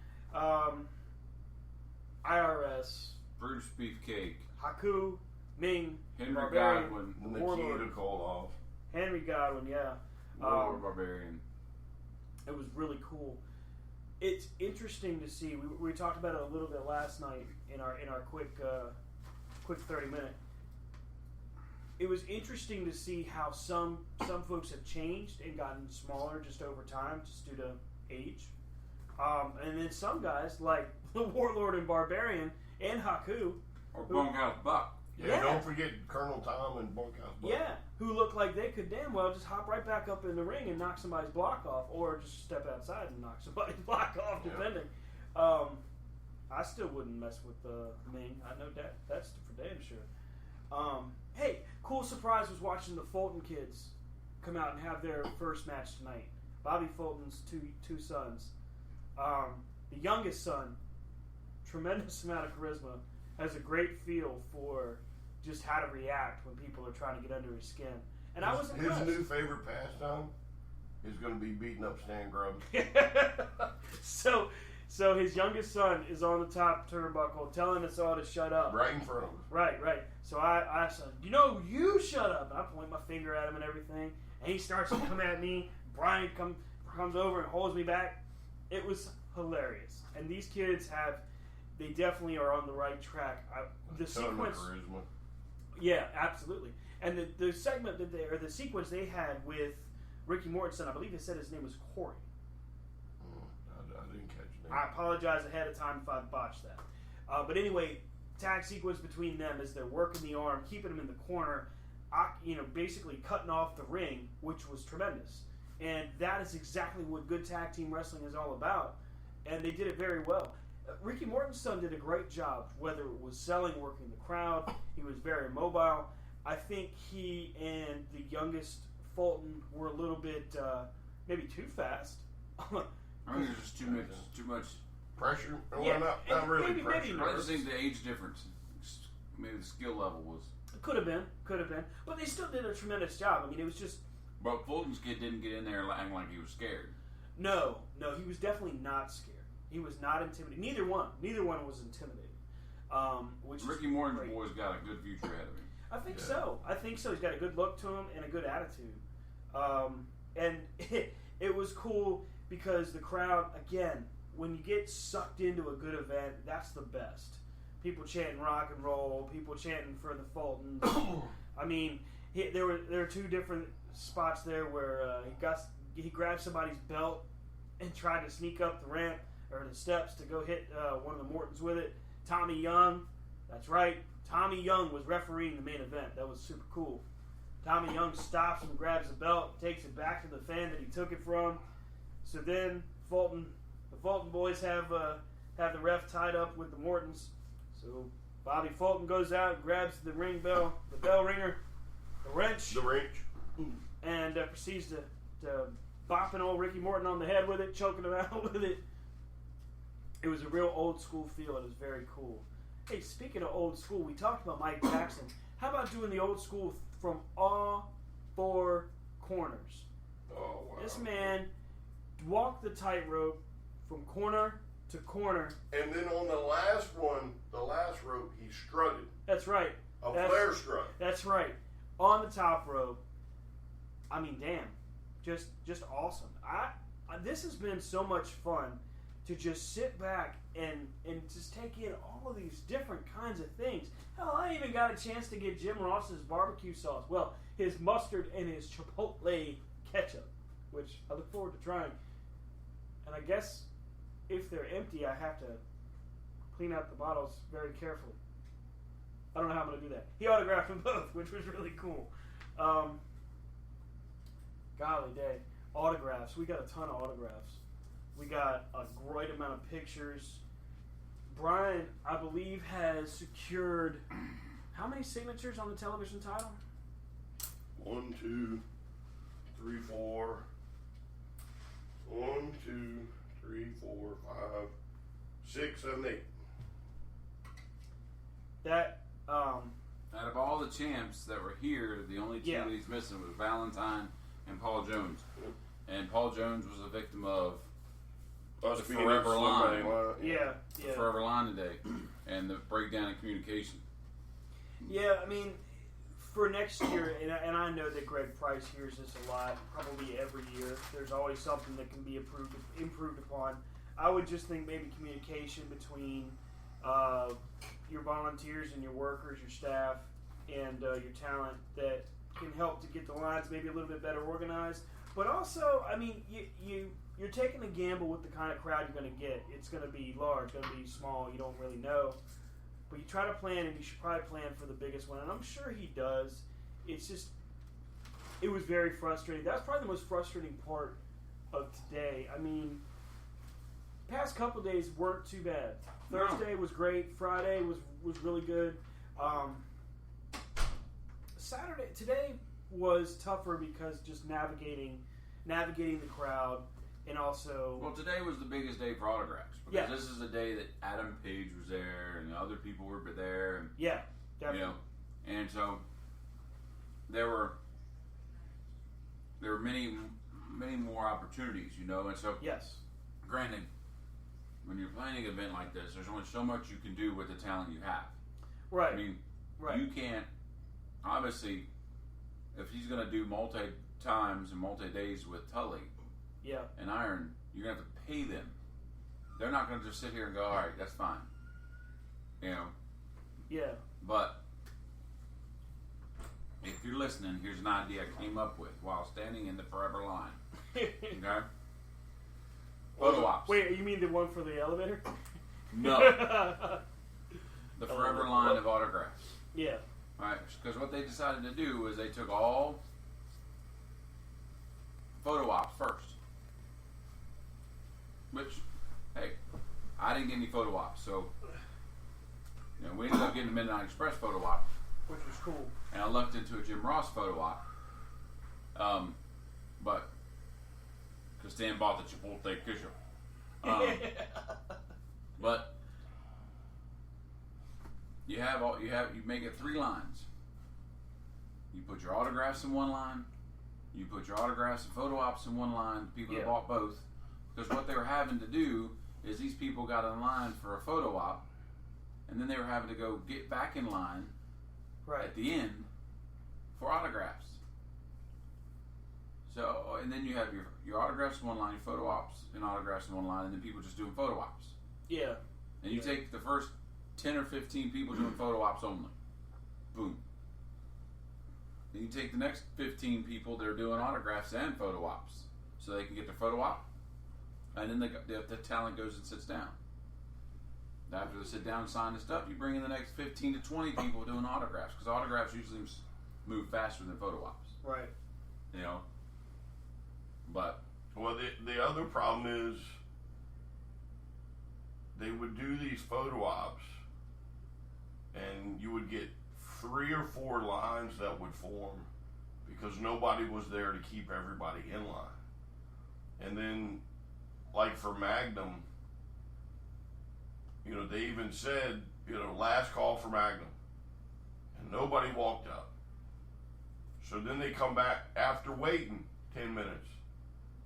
IRS, Bruce Beefcake, Haku, Ming, Henry Barbarian, Godwin, Warlord. Nikita Koloff. Henry Godwin, yeah. Warlord Barbarian. It was really cool. It's interesting to see. We talked about it a little bit last night in our quick 30-minute. It was interesting to see how some folks have changed and gotten smaller just over time, just due to age. And then some guys like the Warlord and Barbarian and Haku, Or Bunkhouse Buck. Yeah, don't forget Colonel Tom and Bunkhouse Buck. yeah, who look like they could damn well just hop right back up in the ring and knock somebody's block off, or just step outside and knock somebody's block off, depending. I still wouldn't mess with Ming. I know that's for damn sure. Hey, cool surprise was watching the Fulton kids come out and have their first match tonight. Bobby Fulton's two sons. The youngest son, tremendous amount of charisma, has a great feel for just how to react when people are trying to get under his skin. And I was impressed. His new favorite pastime is going to be beating up Stan Grubs. So his youngest son is on the top turnbuckle telling us all to shut up. Right in front of us. Right. So I said, you shut up. And I point my finger at him and everything. And he starts to come at me. Brian comes over and holds me back. It was hilarious. And these kids they definitely are on the right track. The sequence, charisma. yeah, absolutely. And the segment the sequence they had with Ricky Morton's son, I believe they said his name was Corey. I didn't catch that. I apologize ahead of time if I botched that. But anyway, tag sequence between them as they're working the arm, keeping him in the corner, basically cutting off the ring, which was tremendous. And that is exactly what good tag team wrestling is all about. And they did it very well. Ricky Morton's son did a great job, whether it was selling, working the crowd. He was very mobile. I think he and the youngest Fulton were a little bit maybe too fast. I think there's just too much Pressure? Yeah, Well, not really maybe pressure. I just think the age difference, maybe the skill level was. Could have been, but they still did a tremendous job. I mean, it was just But Fulton's kid didn't get in there acting like he was scared. no, he was definitely not scared. He was not intimidated. Neither one was intimidated. Which Ricky is Morton's great. boy's got a good future ahead of him. I think so. He's got a good look to him and a good attitude. And it was cool because the crowd, again, when you get sucked into a good event, that's the best. People chanting rock and roll, people chanting for the Fultons. I mean, there were two different spots there where he grabbed somebody's belt and tried to sneak up the ramp or the steps to go hit one of the Mortons with it. Tommy Young, that's right, Tommy Young was refereeing the main event. That was super cool. Tommy Young stops and grabs the belt, takes it back to the fan that he took it from. So then the Fulton boys have the ref tied up with the Mortons. So Bobby Fulton goes out and grabs the ring bell, the bell ringer, the wrench, and proceeds to bop an old Ricky Morton on the head with it, choking him out with it. It was a real old school feel. It was very cool. Hey, speaking of old school, we talked about Mike Jackson. How about doing the old school from all four corners? Oh, wow. This man walked the tightrope from corner to corner. And then on the last one, the last rope, he strutted. That's right. A flare strut. That's right. On the top rope. I mean, damn. Just awesome. This has been so much fun to just sit back and just take in all of these different kinds of things. Hell, I even got a chance to get Jim Ross's barbecue sauce. Well, his mustard and his chipotle ketchup, which I look forward to trying. And I guess if they're empty, I have to clean out the bottles very carefully. I don't know how I'm going to do that. He autographed them both, which was really cool. Golly day. Autographs. We got a ton of autographs. We got a great amount of pictures. Brian, I believe, has secured how many signatures on the television title? 1, 2, 3, 4. 1, 2, 3, 4, 5, 6, 7, 8. That, out of all the champs that were here, the only two that he's missing was Valentine and Paul Jones. And Paul Jones was a victim of the forever line. Yeah. The forever line today. And the breakdown in communication. Yeah, I mean, for next year, and I know that Greg Price hears this a lot, probably every year. There's always something that can be improved upon. I would just think maybe communication between your volunteers and your workers, your staff, and your talent that can help to get the lines maybe a little bit better organized. But also, I mean, you're taking a gamble with the kind of crowd you're going to get. It's going to be large, going to be small. You don't really know. But you try to plan, and you should probably plan for the biggest one. And I'm sure he does. It's just, it was very frustrating. That's probably the most frustrating part of today. I mean, past couple days weren't too bad. Thursday was great. Friday was really good. Today was tougher because just navigating the crowd, and also... Well, today was the biggest day for autographs. Because this is the day that Adam Page was there, and the other people were there. And, yeah, definitely. You know, and so there were many more opportunities, you know, and so... Yes. Granted, when you're planning an event like this, there's only so much you can do with the talent you have. Right. I mean, you can't... Obviously, if he's going to do multi-times and multi-days with Tully and Iron, you're going to have to pay them. They're not going to just sit here and go, all right, that's fine. You know? Yeah. But if you're listening, here's an idea I came up with while standing in the forever line. Okay? Photo ops. Wait, you mean the one for the elevator? No. The forever line of autographs. Yeah. Right, because what they decided to do was they took all photo ops first. Which, hey, I didn't get any photo ops, so you know, we ended up getting a Midnight Express photo op, which was cool. And I lucked into a Jim Ross photo op, but because Stan bought the Chipotle ketchup. But you make it 3 lines. You put your autographs in one line. You put your autographs and photo ops in one line. People that bought both, because what they were having to do is these people got in line for a photo op, and then they were having to go get back in line at the end for autographs. So, and then you have your autographs in one line, your photo ops and autographs in one line, and then people just doing photo ops. Yeah. And you take the first 10 or 15 people doing photo ops only. Boom. Then you take the next 15 people that are doing autographs and photo ops, so they can get their photo op, and then the talent goes and sits down. After they sit down and sign the stuff, you bring in the next 15 to 20 people doing autographs, because autographs usually move faster than photo ops. Right. You know? But... Well, the other problem is they would do these photo ops, and you would get 3 or 4 lines that would form because nobody was there to keep everybody in line. And then, like for Magnum, you know, they even said, you know, last call for Magnum, and nobody walked up. So then they come back after waiting 10 minutes.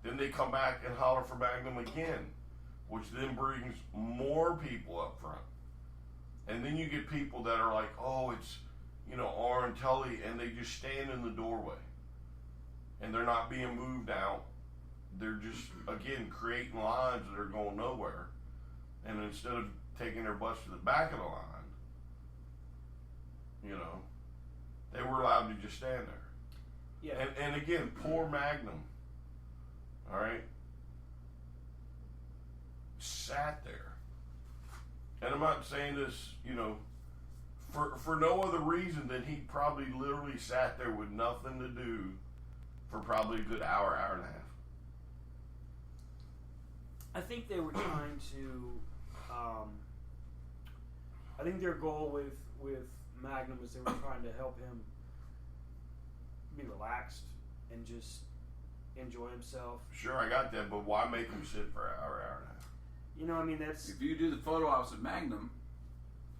Then they come back and holler for Magnum again. which then brings more people up front. And then you get people that are like, oh, it's, R and Tully, and they just stand in the doorway. And they're not being moved out. They're just, again, creating lines that are going nowhere. And instead of taking their butts to the back of the line, they were allowed to just stand there. Yeah. And again, poor Magnum, all right, sat there. And I'm not saying this, for no other reason than he probably literally sat there with nothing to do for probably a good hour and a half. I think they were trying to. I think their goal with Magnum was they were trying to help him be relaxed and just enjoy himself. Sure, I got that, but why make him sit for an hour and a half? That's. If you do the photo ops at Magnum,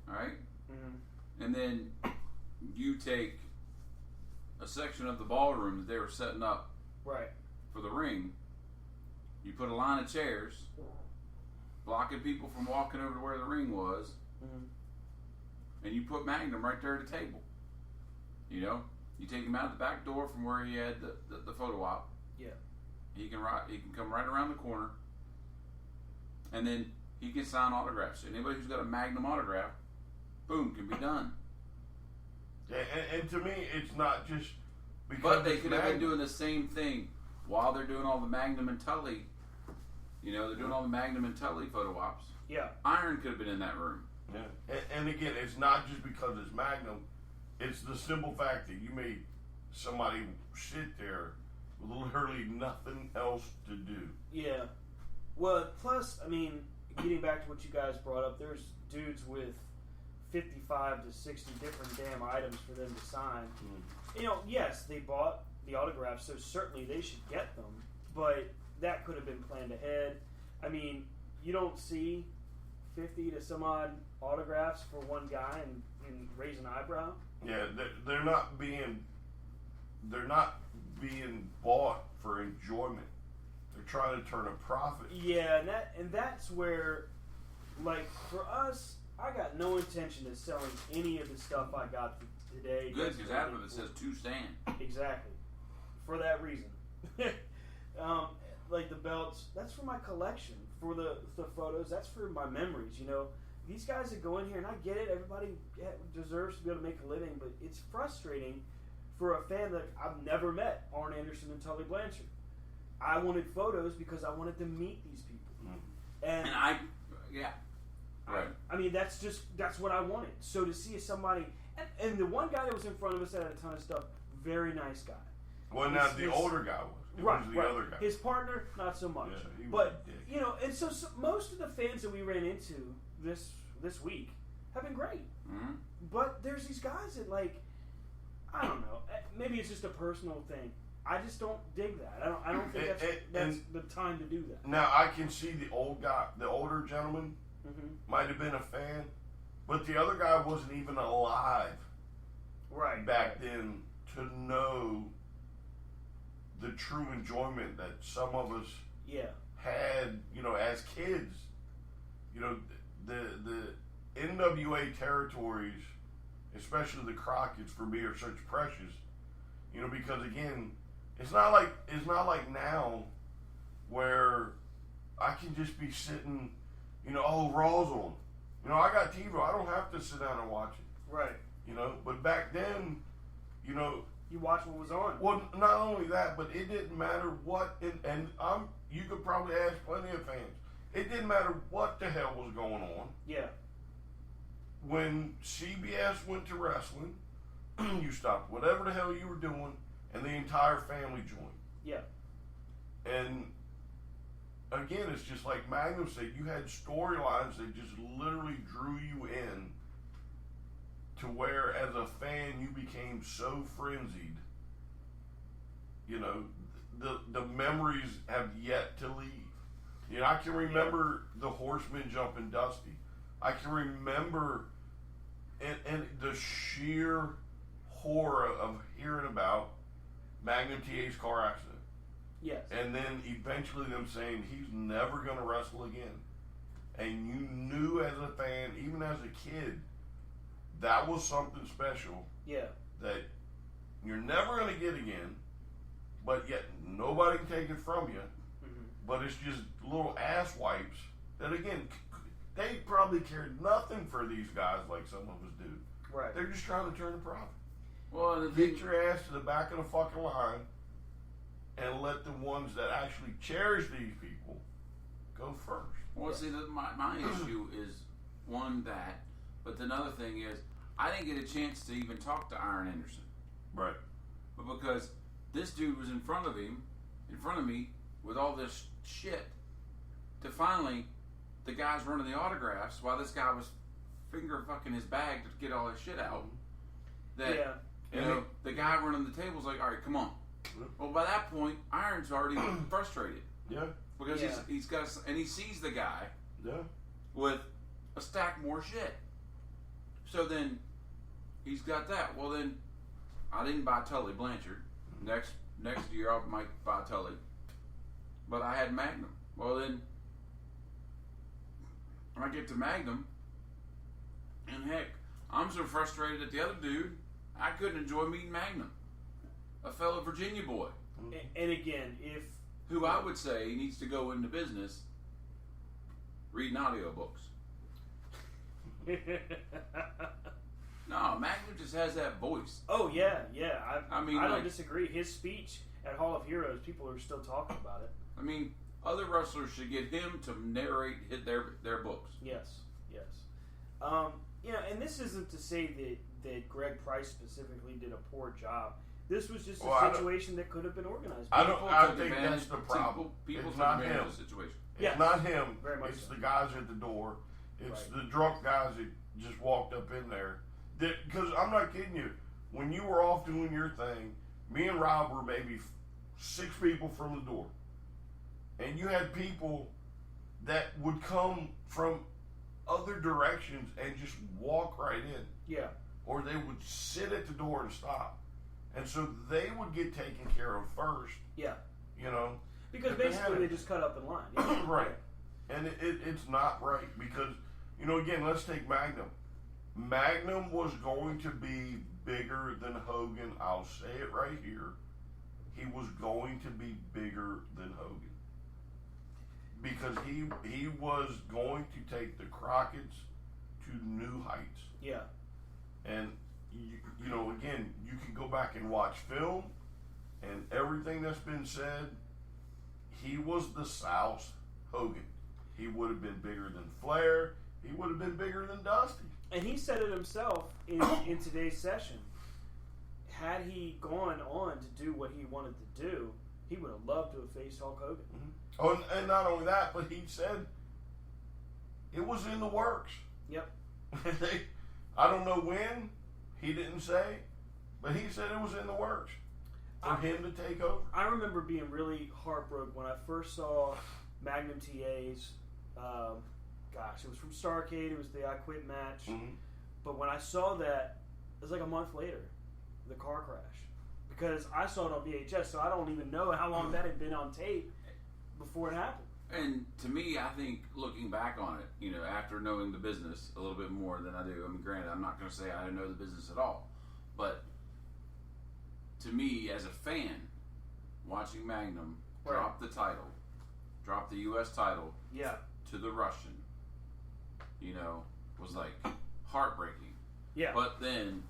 all right, and then you take a section of the ballroom that they were setting up right for the ring, you put a line of chairs blocking people from walking over to where the ring was, and you put Magnum right there at the table. You take him out the back door from where he had the photo op. Yeah. He can come right around the corner, and then he can sign autographs. So anybody who's got a Magnum autograph, boom, can be done. Yeah, and to me, it's not just because. But they could have been doing the same thing while they're doing all the Magnum and Tully. They're doing all the Magnum and Tully photo ops. Yeah. Iron could have been in that room. Yeah, and again, it's not just because it's Magnum. It's the simple fact that you made somebody sit there with literally nothing else to do. Yeah. Well, plus, getting back to what you guys brought up, there's dudes with 55 to 60 different damn items for them to sign. Yes, they bought the autographs, so certainly they should get them, but that could have been planned ahead. You don't see 50 to some odd autographs for one guy and raise an eyebrow. Yeah, they're not being bought for enjoyment. They're trying to turn a profit. Yeah, and that's where, like, for us, I got no intention of selling any of the stuff I got today. Good, because half of it says to stand. Exactly. For that reason. Like the belts, that's for my collection. For the photos, that's for my memories, These guys that go in here, and I get it, everybody deserves to be able to make a living, but it's frustrating for a fan that I've never met, Arn Anderson and Tully Blanchard. I wanted photos because I wanted to meet these people. And right. That's what I wanted. So to see somebody, and the one guy that was in front of us that had a ton of stuff, very nice guy. Well, now the older guy was. It was the other guy. His partner, not so much. Yeah, but and so most of the fans that we ran into this week have been great. Mm-hmm. But there's these guys that, like, I don't know. Maybe it's just a personal thing. I just don't dig that. I don't think that's the time to do that. Now I can see the older gentleman might have been a fan, but the other guy wasn't even alive back then to know the true enjoyment that some of us had, as kids. The NWA territories, especially the Crockett's, for me are such precious. Because again, it's not like now where I can just be sitting, Raw's on. I got TiVo. I don't have to sit down and watch it. Right. But back then, you watch what was on. Well, not only that, but it didn't matter what, and you could probably ask plenty of fans. It didn't matter what the hell was going on. Yeah. When CBS went to wrestling, you stopped whatever the hell you were doing, and the entire family joined. Yeah. And again, it's just like Magnum said, you had storylines that just literally drew you in to where, as a fan, you became so frenzied. The memories have yet to leave. I can remember the Horsemen jumping Dusty. I can remember and the sheer horror of hearing about Magnum TA's car accident. Yes. And then eventually them saying he's never going to wrestle again. and you knew as a fan, even as a kid, that was something special Yeah. that you're never going to get again, but yet nobody can take it from you. Mm-hmm. But it's just little ass wipes that, again, they probably cared nothing for these guys like some of us do. Right. They're just trying to turn a profit. Well, and Get your ass to the back of the fucking line and let the ones that actually cherish these people go first. Well, see, my issue is one that, but another thing is, I didn't get a chance to even talk to Iron Anderson. Right. But because this dude was in front of me, with all this shit, to finally, the guy's running the autographs while this guy was finger fucking his bag to get all his shit out. That, Yeah. you know, the guy running the table's like, all right, come on. Well, by that point, Iron's already frustrated. Yeah. Because Yeah. he's got, and he sees the guy Yeah. with a stack more shit. So then he's got that. Well, then I didn't buy Tully Blanchard. Next year I might buy Tully, but I had Magnum. Well, then I get to Magnum, and heck, I'm so frustrated at the other dude, I couldn't enjoy meeting Magnum, a fellow Virginia boy, And again, if who I would say needs to go into business reading audiobooks. No, Magnum just has that voice. Oh yeah. I mean, I don't like- disagree. His speech at Hall of Heroes, people are still talking about it. I mean, other wrestlers should get him to narrate their books. Yes. You know, and this isn't to say that Greg Price specifically did a poor job. This was just Well, I a don't- situation that could have been organized. I People don't. I took think advantage- that's the problem. People It's took not advantage him. of the situation. It's Yes. not him. Very much It's so. the guys at the door. It's Right. the drunk guys that just walked up in there. Because I'm not kidding you. When you were off doing your thing, me and Rob were maybe 6 people from the door. And you had people that would come from other directions and just walk right in. Yeah. Or they would sit at the door and stop. And so they would get taken care of first, Yeah. you know. Because If they basically had they it. just cut up in line. Yeah. Right. And it's not right because, you know, again, let's take Magnum. Magnum was going to be bigger than Hogan. I'll say it right here. He was going to be bigger than Hogan. Because he was going to take the Crockett's to new heights. Yeah. And, you know, again, you can go back and watch film and everything that's been said. He was the South's Hogan. He would have been bigger than Flair. He would have been bigger than Dusty. And he said it himself in today's session. Had he gone on to do what he wanted to do, he would have loved to have faced Hulk Hogan. Mm-hmm. Oh, and not only that, but he said it was in the works. Yep. I don't know when. He didn't say, but he said it was in the works for him to take over. I remember being really heartbroken when I first saw Magnum TA's. It was from Starrcade. It was the I Quit match. Mm-hmm. But when I saw that, it was like a month later, the car crash. Because I saw it on VHS, so I don't even know how long that had been on tape before it happened. And to me, I think looking back on it, you know, after knowing the business a little bit more than I do, I mean, granted, I'm not going to say I didn't know the business at all, but to me, as a fan, watching Magnum drop the title, drop the U.S. title Yeah. to the Russian, you know, was like heartbreaking. Yeah. But then,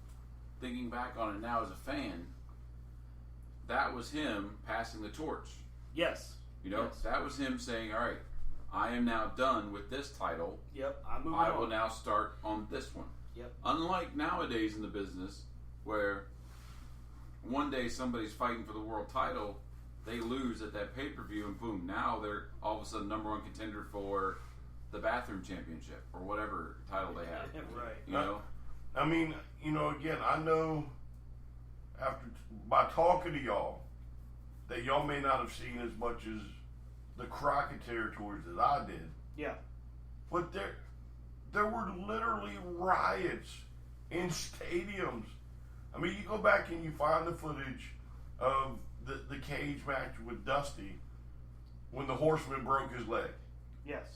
thinking back on it now as a fan, that was him passing the torch. Yes. You know, Yes. that was him saying, all right, I am now done with this title. Yep. I'm moving I on. will now start on this one. Yep. Unlike nowadays in the business, where one day somebody's fighting for the world title, they lose at that pay-per-view, and boom, now they're all of a sudden number one contender for the bathroom championship or whatever title they have. Right. You know? I mean, you know, again, I know by talking to y'all that y'all may not have seen as much as the Crockett territories that I did. Yeah. But there were literally riots in stadiums. I mean, you go back and you find the footage of the cage match with Dusty when the Horseman broke his leg. Yes.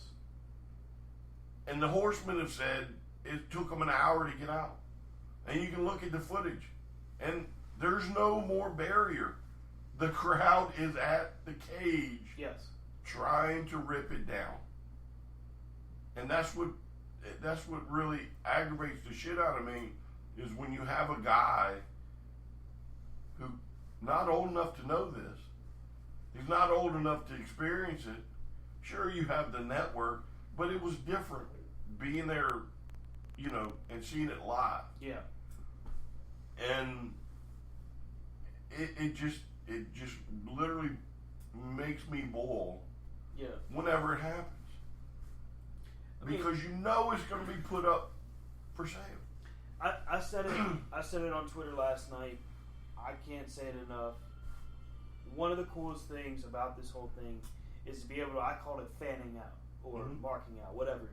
And the Horsemen have said it took them an hour to get out. And you can look at the footage, and there's no more barrier. The crowd is at the cage, Yes. trying to rip it down. And that's what really aggravates the shit out of me, is when you have a guy who not old enough to know this. He's not old enough to experience it. Sure, you have the network, but it was different being there, and seeing it live. Yeah. And it just literally makes me boil Yeah. whenever it happens. Because you know it's going to be put up for sale. I said it on Twitter last night. I can't say it enough. One of the coolest things about this whole thing is to be able to, I call it fanning out or marking out, whatever.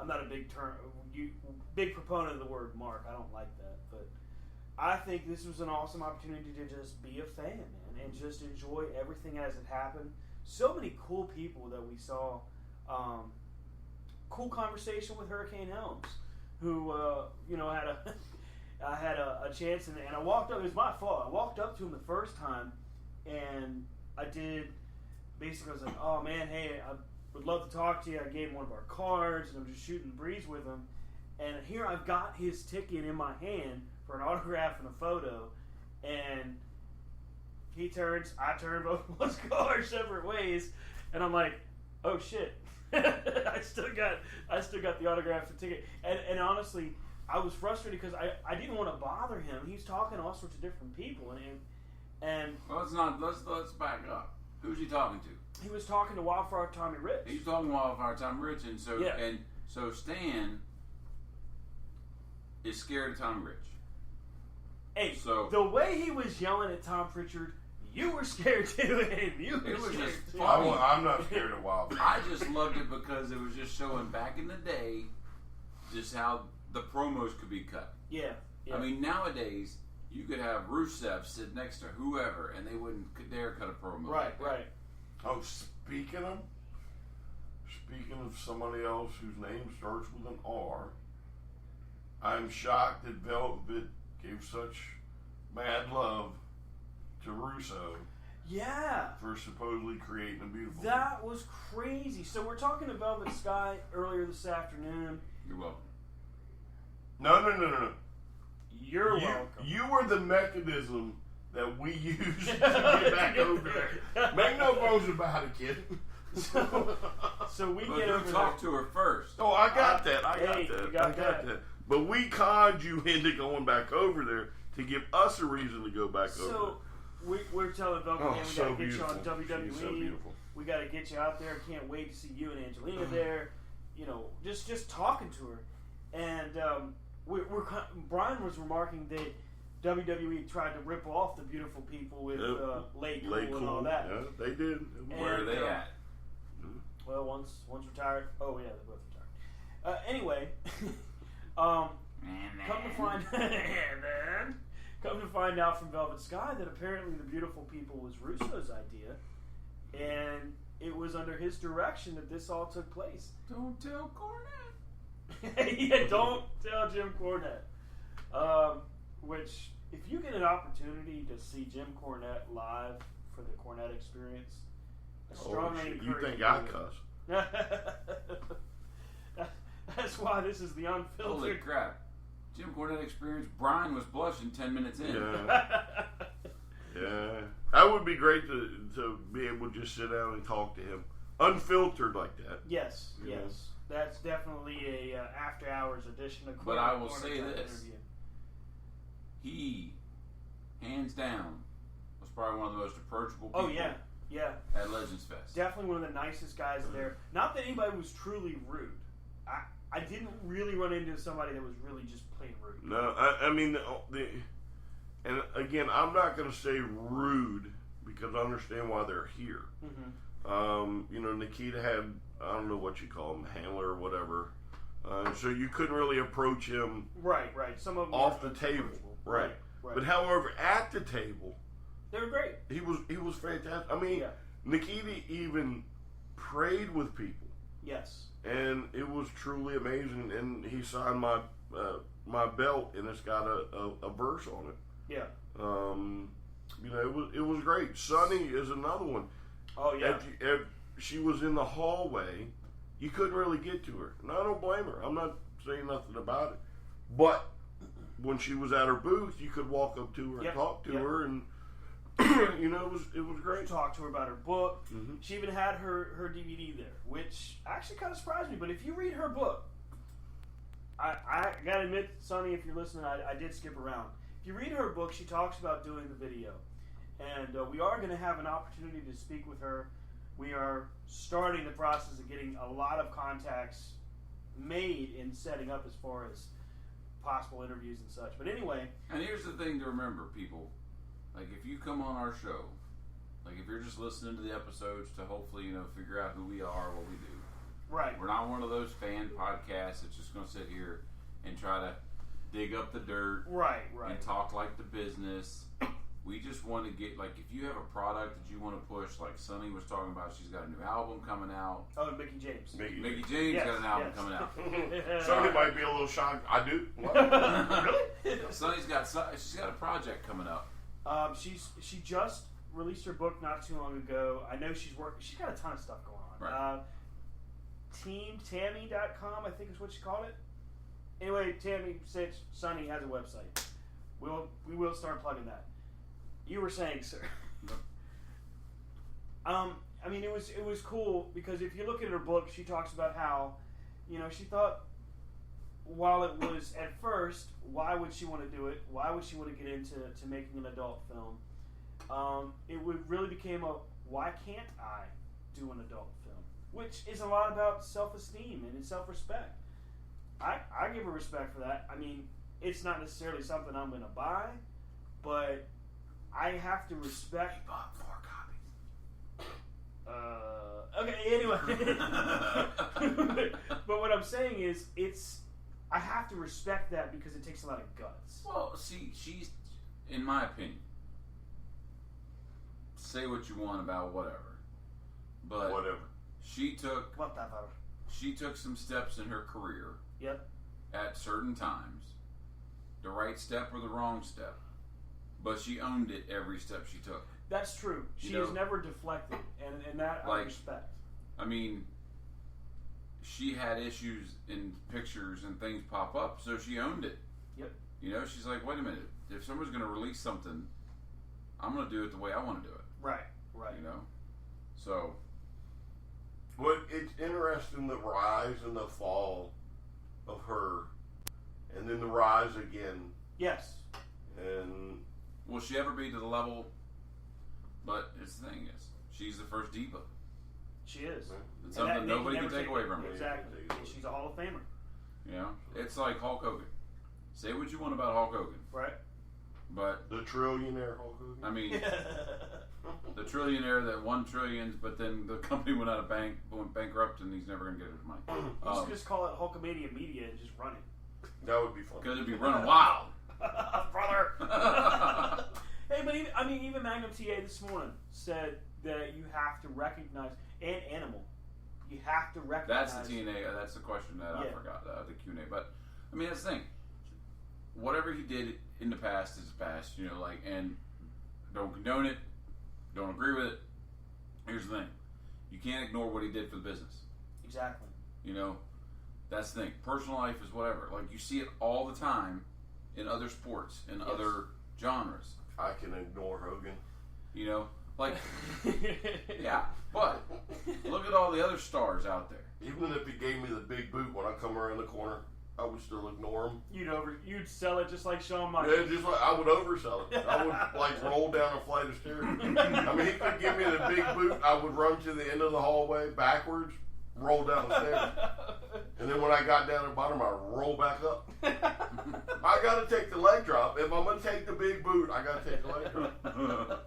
I'm not a big proponent of the word mark. I don't like that, but I think this was an awesome opportunity to just be a fan, man, and just enjoy everything as it happened. So many cool people that we saw. Cool conversation with Hurricane Helms, who I had a chance, and I walked up. It was my fault. I walked up to him the first time, and I was like, "Oh man, hey, I would love to talk to you." I gave him one of our cards, and I'm just shooting the breeze with him. And here I've got his ticket in my hand for an autograph and a photo, and he turns, I turn, both of us go our separate ways, and I'm like, "Oh shit." I still got the autograph and ticket, and honestly, I was frustrated because I didn't want to bother him. He's talking to all sorts of different people, and well, let's back up. Who's he talking to? He was talking to Wildfire Tommy Rich. He's talking to Wildfire Tommy Rich, and so Stan is scared of Tommy Rich. Hey, so the way he was yelling at Tom Pritchard, you were scared too, and it was just too. funny. I'm not scared of Wildfire. I just loved it because it was just showing back in the day just how the promos could be cut. Yeah. I mean, nowadays you could have Rusev sit next to whoever, and they wouldn't dare cut a promo. Right, like that. right. Oh, speaking of somebody else whose name starts with an R, I'm shocked that Velvet gave such mad love to Russo. Yeah. For supposedly creating a beautiful. That was crazy. So we're talking to Velvet Sky earlier this afternoon. You're welcome. No. You're welcome. You were the mechanism that we used to get back over there. Make no bones about it, kid. So we But get you over talk there. to her first. Oh, I got that. You got that. But we conned you into going back over there to give us a reason to go back over there. So we're telling Velvet, man, we so gotta get you on beautiful. WWE. She's so beautiful. We gotta get you out there. Can't wait to see you and Angelina there. Just talking to her, and Brian was remarking that WWE tried to rip off the beautiful people with Late Cool and all that. Yeah, they did. Where are they at? Well, one's retired. Oh yeah, they're both retired. Anyway, come to find out from Velvet Sky that apparently the beautiful people was Russo's idea, and it was under his direction that this all took place. Don't tell Cornette. Yeah, don't tell Jim Cornette. Which, if you get an opportunity to see Jim Cornette live for the Cornette experience, I strongly encourage you think I cuss? That's why this is the Holy unfiltered. crap. Jim Cornette experience, Brian was blushing 10 minutes in. Yeah. That would be great to be able to just sit down and talk to him. Unfiltered like that. Yes. Yeah. That's definitely a after hours edition of But I will Cornette say type this. interview. He, hands down, was probably one of the most approachable people Oh, yeah. at Legends Fest. Definitely one of the nicest guys there. Not that anybody was truly rude. I didn't really run into somebody that was really just plain rude. No, I mean, and again, I'm not going to say rude because I understand why they're here. Mm-hmm. Nikita had, I don't know what you call him, handler or whatever. So you couldn't really approach him Right. Some of them off were the table. approachable. Right. But however, at the table, They were great. he was fantastic. I mean, Yeah. Nikita even prayed with people. Yes. And it was truly amazing. And he signed my my belt, and it's got a verse on it. Yeah. It was great. Sunny is another one. Oh yeah. If she was in the hallway, you couldn't really get to her. And I don't blame her. I'm not saying nothing about it. But when she was at her booth, you could walk up to her and talk to her, and it was great. Talk to her about her book. Mm-hmm. She even had her DVD there, which actually kind of surprised me. But if you read her book, I gotta admit, Sonny, if you're listening, I did skip around. If you read her book, she talks about doing the video, and we are going to have an opportunity to speak with her. We are starting the process of getting a lot of contacts made in setting up as far as possible interviews and such. But anyway, and here's the thing to remember, people. Like, if you come on our show, like if you're just listening to the episodes to hopefully figure out who we are, what we do. Right. We're not one of those fan podcasts that's just going to sit here and try to dig up the dirt. Right. And talk like the business. We just want to get, like, if you have a product that you want to push, like Sunny was talking about, she's got a new album coming out. Oh, Mickey James. Mickey James got an album coming out. Sonny might be a little shocked. I do. What? Really? She's got a project coming up. She just released her book not too long ago. I know she's working. She's got a ton of stuff going on. Right. TeamTammy.com, I think is what she called it. Anyway, Tammy said Sonny has a website. We will start plugging that. You were saying, sir. I mean, it was cool because if you look at her book, she talks about how, she thought while it was at first, why would she want to do it? Why would she want to get into making an adult film? It really became a why can't I do an adult film? Which is a lot about self-esteem and self-respect. I give her respect for that. I mean, it's not necessarily something I'm going to buy, but I have to respect. He bought 4 copies. Okay, anyway. But what I'm saying is, I have to respect that because it takes a lot of guts. Well, see, she's, in my opinion, say what you want about whatever, but whatever. She took some steps in her career. Yep. At certain times, the right step or the wrong step, but she owned it every step she took. That's true. She has never deflected, and that I respect. I mean, she had issues in pictures and things pop up, so she owned it. Yep. She's like, wait a minute, if someone's going to release something, I'm going to do it the way I want to do it. Right. So. But it's interesting, the rise and the fall of her, and then the rise again. Yes. And will she ever be to the level? But the thing is, she's the first diva. She is. It's something nobody can take away from her. Exactly. She's a Hall of Famer. It's like Hulk Hogan. Say what you want about Hulk Hogan. Right. But the trillionaire Hulk Hogan. I mean, the trillionaire that won trillions, but then the company went bankrupt, and he's never going to get his money. You should just call it Hulkamania Media and just run it. That would be fun. Because it'd be running wild. Brother. Hey, but even Magnum TA this morning said that you have to recognize, and Animal, you have to recognize. That's the TNA. That's the question that I forgot, the Q&A. But, I mean, that's the thing. Whatever he did in the past is past, and don't condone it, don't agree with it. Here's the thing. You can't ignore what he did for the business. Exactly. That's the thing. Personal life is whatever. Like, you see it all the time in other sports, in other genres. I can ignore Hogan. Yeah, but look at all the other stars out there. Even if he gave me the big boot when I come around the corner, I would still ignore him. You'd sell it just like Shawn Michaels. Yeah, just like I would oversell it. I would roll down a flight of stairs. I mean, he could give me the big boot. I would run to the end of the hallway backwards, roll down the stairs, and then when I got down to the bottom, I roll back up. I got to take the leg drop. If I'm gonna take the big boot, I got to take the leg drop.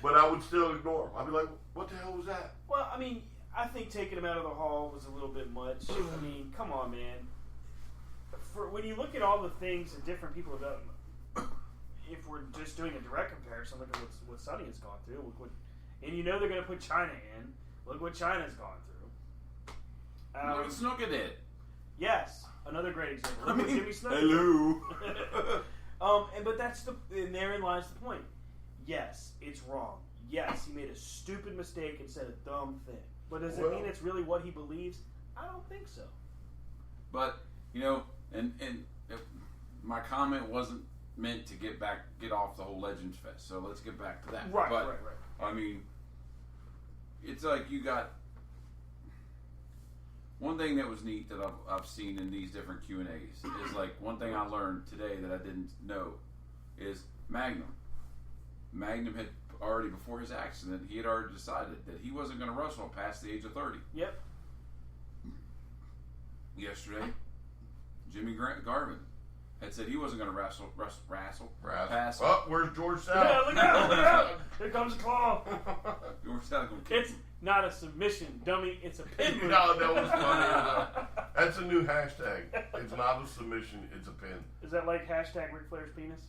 But I would still ignore him. I'd be like, "What the hell was that?" Well, I mean, I think taking him out of the hall was a little bit much. I mean, come on, man. When you look at all the things that different people have done, if we're just doing a direct comparison, look at what Sonny has gone through. And they're going to put China in. Look what China's gone through. Look what Snuka did. Yes, another great example. I mean, Jimmy Snuka. hello. But and therein lies the point. Yes, it's wrong. Yes, he made a stupid mistake and said a dumb thing. But does it mean it's really what he believes? I don't think so. But, and my comment wasn't meant to get off the whole Legends Fest. So let's get back to that. Right. I mean, it's like you got one thing that was neat that I've seen in these different Q&As is like one thing I learned today that I didn't know is Magnum. Magnum had already, before his accident, he had already decided that he wasn't going to wrestle past the age of 30. Yep. Yesterday, Jimmy Garvin had said he wasn't going to wrestle past. Oh, where's George South? Yeah, look out! Here comes a claw. George South going to kick It's not a submission, dummy. It's a pin move. No, that was funny. That's a new hashtag. It's not a submission. It's a pin. Is that like hashtag Ric Flair's penis?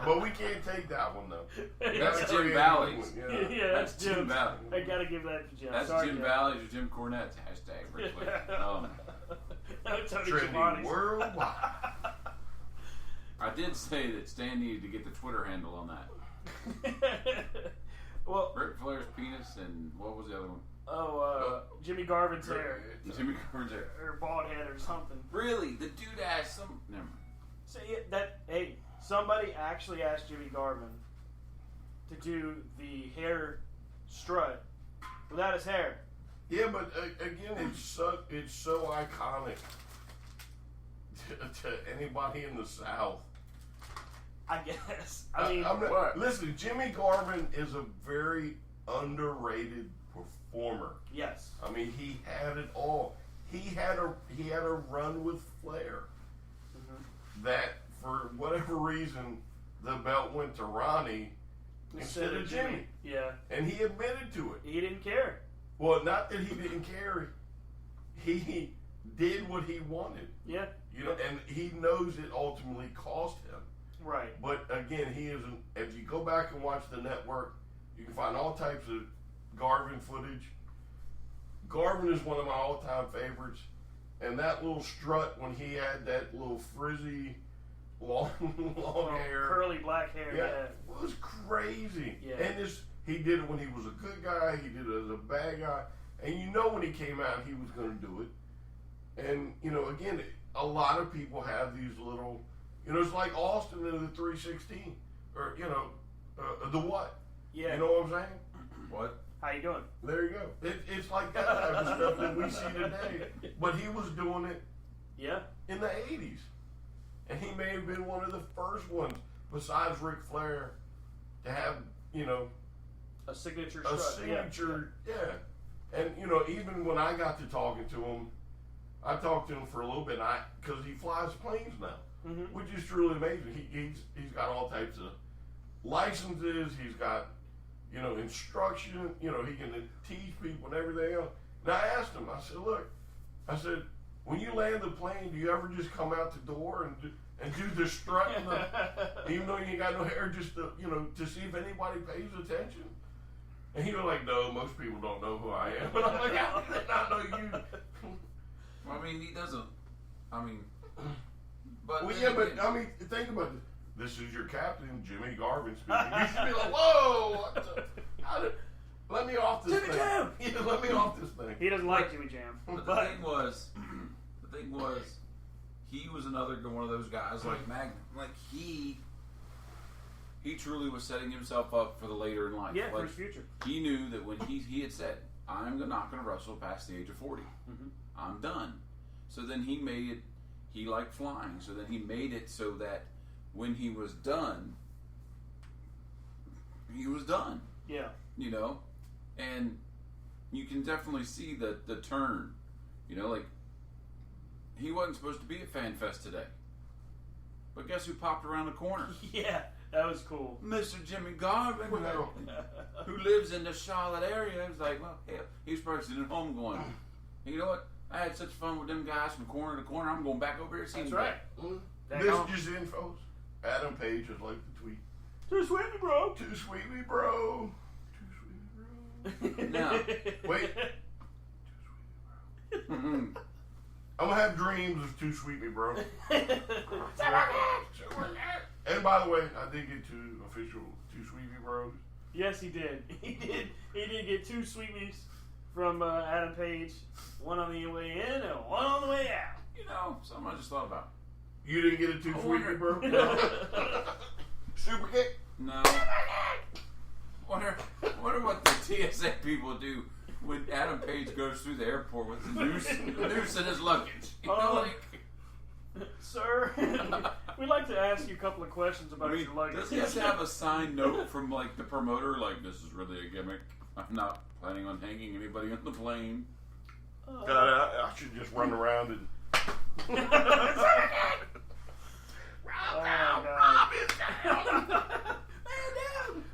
But we can't take that one though. That's Jim Valley's. Yeah, that's Jim Valley. I gotta give that to Jim. That's Sorry, Jim Valley's or Jim Cornette's hashtag Ric Flair. No, Tony Trending Giovanni's. worldwide. I did say that Stan needed to get the Twitter handle on that. Well, Ric Flair's penis and what was the other one? Jimmy Garvin's hair. Jimmy Garvin's hair. Or bald head or something. Really? The dude asked some. Never mind. Hey, somebody actually asked Jimmy Garvin to do the hair strut without his hair. Yeah, but again, it's so iconic to anybody in the South. I guess. I mean, listen, Jimmy Garvin is a very underrated performer. Yes. I mean, he had it all. He had a run with Flair. That for whatever reason the belt went to Ronnie instead of Jimmy. Yeah. And he admitted to it. He didn't care. Well, not that he didn't care. He did what he wanted. Yeah. And he knows it ultimately cost him. Right. But again, he isn't. If you go back and watch the network, you can find all types of Garvin footage. Garvin is one of my all-time favorites. And that little strut when he had that little frizzy, long hair, curly black hair, yeah, was crazy. Yeah. And he did it when he was a good guy. He did it as a bad guy. And when he came out, he was going to do it. And again, a lot of people have these little, it's like Austin in the 316, or the what? Yeah. You know what I'm saying? What? How you doing? There you go. It's like that type of stuff that we see today. But he was doing it in the 80s. And he may have been one of the first ones, besides Ric Flair, to have, a signature a strut. signature, yeah. And, even when I got to talking to him, I talked to him for a little bit, because he flies planes now, which is truly amazing. He's got all types of licenses. He's got instruction, he can teach people and everything else. And I asked him, I said, when you land the plane, do you ever just come out the door and do the strut, even though you ain't got no hair, just to see if anybody pays attention? And he was like, no, most people don't know who I am. And I'm like, how do they not know you? Well, I mean, he doesn't. But think about this. This is your captain, Jimmy Garvin speaking. You should be like, whoa! Let me off this Jimmy thing. Jam! Yeah, let me off this thing. He doesn't like Jimmy Jam. But the thing was, he was another one of those guys like Magnum. Like he truly was setting himself up for the later in life. Yeah, like, for his future. He knew that when he had said, "I'm not going to wrestle past the age of 40. I'm done." So then he made it. He liked flying, so then he made it so that when he was done, he was done. Yeah. And you can definitely see the turn. Like, he wasn't supposed to be at Fan Fest today. But guess who popped around the corner? Yeah, that was cool. Mr. Jimmy Garvin, who lives in the Charlotte area. It was like, well, hell, he was probably sitting at home going, you know what? I had such fun with them guys from corner to corner. I'm going back over here to see That's them. right. This just in, folks. Adam Page has liked the tweet. Too sweet me, bro. Too sweet me, bro. Too sweet me, bro. Now, wait. I'm gonna have dreams of Too Sweet Me Bro. And by the way, I did get 2 official Too Sweet Me Bros. Yes, he did. He did get 2 sweetmeats from Adam Page. One on the way in and one on the way out. You know, something I just thought about. You didn't get a Too Sweet Me Bro? Super kick? No. Wonder what the TSA people do when Adam Page goes through the airport with the noose in his luggage. You know, Sir, we'd like to ask you a couple of questions about your luggage. Does he have to have a signed note from like the promoter, like this is really a gimmick? I'm not planning on hanging anybody on the plane. God, I should just run around and. Rob is down.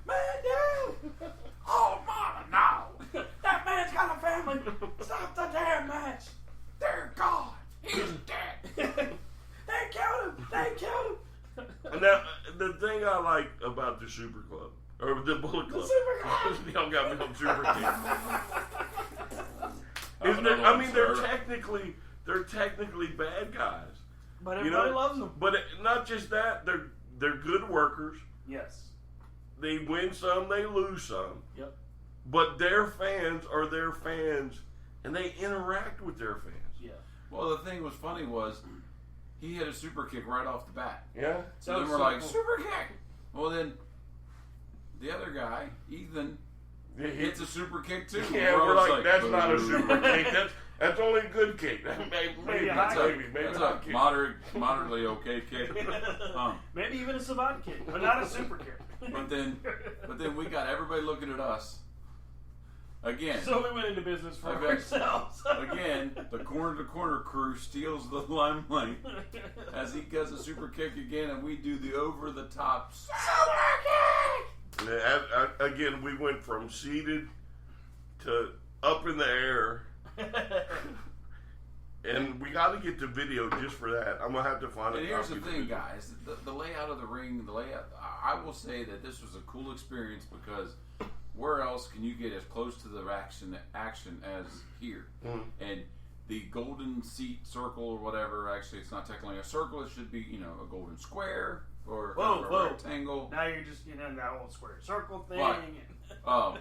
Man down! Oh, mama, no! That man's got a family! Stop the damn match! Dear God, he's dead. They killed him! They killed him! Now, the thing I like about the Super Club, or the Bullet Club, Super Club! y'all got me on Super Kick. I mean, they're technically bad guys. But everybody loves them. But not just that, they're good workers. Yes. They win some, they lose some. Yep. But their fans are their fans, and they interact with their fans. Yeah. Well, the thing was funny was he hit a super kick right off the bat. Yeah. So then we're like, super kick. Well, then the other guy, Ethan, hits a super kick too. Yeah, we're like, that's not a super kick. That's only a good kick. Maybe that's not a moderately okay kick. Maybe even a savant kick, but not a super kick. But then we got everybody looking at us. Again. So we went into business for ourselves. Again, the corner to corner crew steals the limelight as he does a super kick again, and we do the over the top super kick. Again, we went from seated to up in the air. And we got to get the video just for that. I'm going to have to find it. And here's the thing, guys. The layout of the ring, I will say that this was a cool experience because where else can you get as close to the action as here? Mm-hmm. And the golden seat circle or whatever, actually it's not technically a circle, it should be, a golden square or a rectangle. Now you're just getting in that whole square circle thing. But,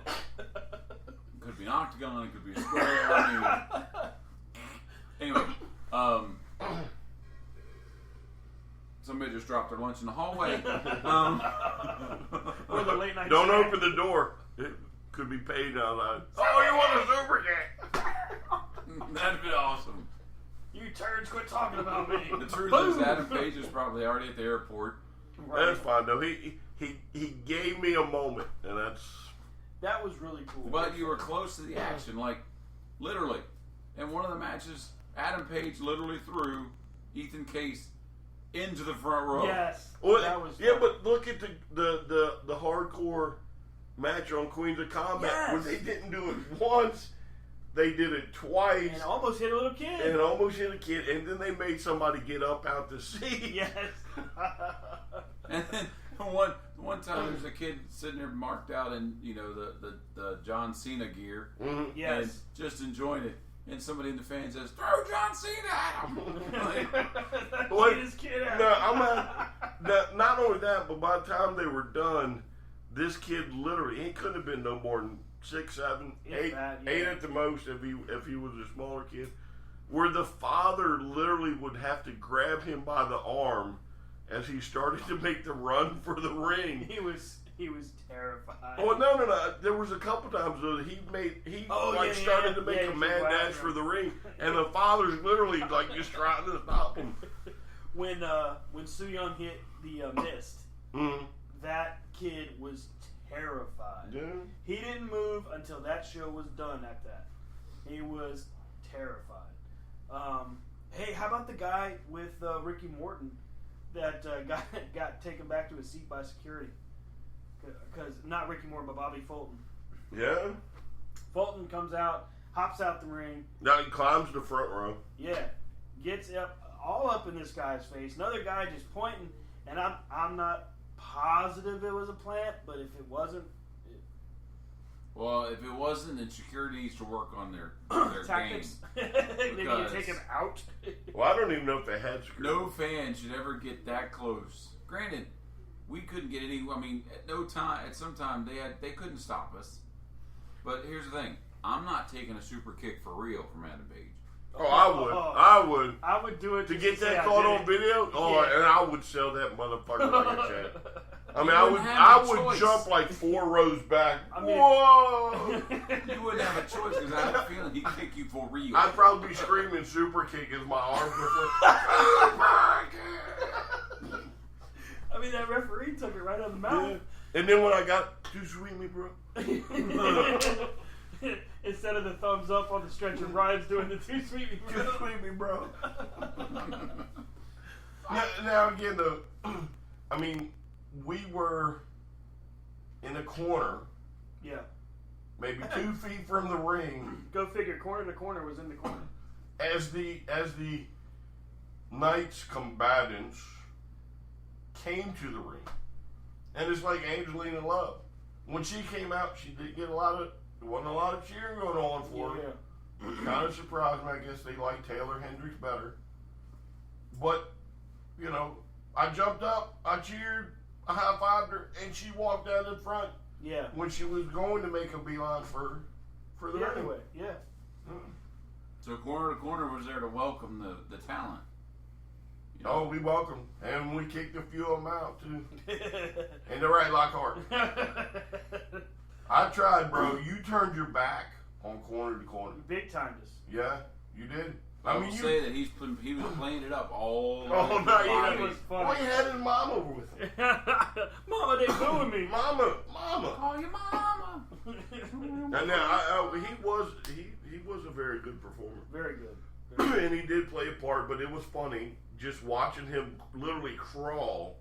could be an octagon, it could be a square. Anyway, somebody just dropped their lunch in the hallway. Or the late night. Don't open the door. It could be paid out. Oh, you want a super kick? That'd be awesome. You turds, quit talking about me. The truth is, Adam Page is probably already at the airport. Right. That's fine though. He gave me a moment, and that was really cool. But you were close to the action, like literally. In one of the matches, Adam Page literally threw Ethan Case into the front row. Yes. Well, that was fun. But look at the hardcore match on Queens of Combat. Yes. When they didn't do it once, they did it twice. And almost hit a little kid. And then they made somebody get up out the seat. Yes. And then one time there's a kid sitting there marked out in the John Cena gear. Mm-hmm. Yes. And just enjoying it. And somebody in the fan says, "Throw John Cena at him!" Cena's kid out. Not only that, but by the time they were done, this kid literally, he couldn't have been no more than 6, 7, 8 at the most if he was a smaller kid. Where the father literally would have to grab him by the arm as he started to make the run for the ring. He was terrified. Oh no! There was a couple times though that he started to make a mad dash for the ring, and the father's literally like just trying to stop him. When Su Yung hit the mist, that kid was terrified. Yeah. He didn't move until that show was done. At that, he was terrified. Hey, how about the guy with Ricky Morton that got taken back to his seat by security? Because not Ricky Morton, but Bobby Fulton. Yeah. Fulton comes out, hops out the ring. Now he climbs the front row. Yeah, gets all up in this guy's face. Another guy just pointing, and I'm not positive it was a plant, but if it wasn't, Well, if it wasn't, then security needs to work on their tactics. game. Maybe you take him out. Well, I don't even know if they had security. No fan should ever get that close. Granted, we couldn't get any. I mean, at no time, at some time, they couldn't stop us. But here's the thing: I'm not taking a super kick for real from Adam Page. Oh, I would. I would do it To just get say that I caught did on it. video? Oh, Yeah. and I would sell that motherfucker like a champ. I mean, You I wouldn't have a would choice. jump like 4 rows back. I mean- Whoa! You wouldn't have a choice because I have a feeling he'd kick you for real. I'd probably be screaming super kick as my arms were flipping. I mean, that referee took it right out of the mouth. Yeah. And then when I got too sweet me, bro. Instead of the thumbs up on the stretcher, Brian's doing the too sweet me, Too bro. sweet me, bro. Now again, though, I mean, we were in a corner, Yeah. maybe 2 feet from the ring, Go figure. Corner to corner was in the corner. as the Knights combatants came to the ring, and it's like Angelina Love. When she came out, she did get there wasn't a lot of cheering going on for her. Kind of surprised me. I guess they like Taylor Hendricks better. But, you know, I jumped up, I cheered, I high-fived her, and she walked out in front Yeah. when she was going to make a beeline for the Yeah. ring. Anyway, yeah. So corner to corner was there to welcome the talent. You Oh, know? we welcome. And we kicked a few of them out, too. And they're right like heart. I tried, bro. You turned your back on corner to corner. Big timed us. Yeah, you did. I will say that he was playing it up all Oh, no, night. yeah, It was funny. Well, he had his mom over with him. Mama, they booing me. Mama. Call your mama. And now he was a very good performer, Very good. and he did play a part. But it was funny just watching him literally crawl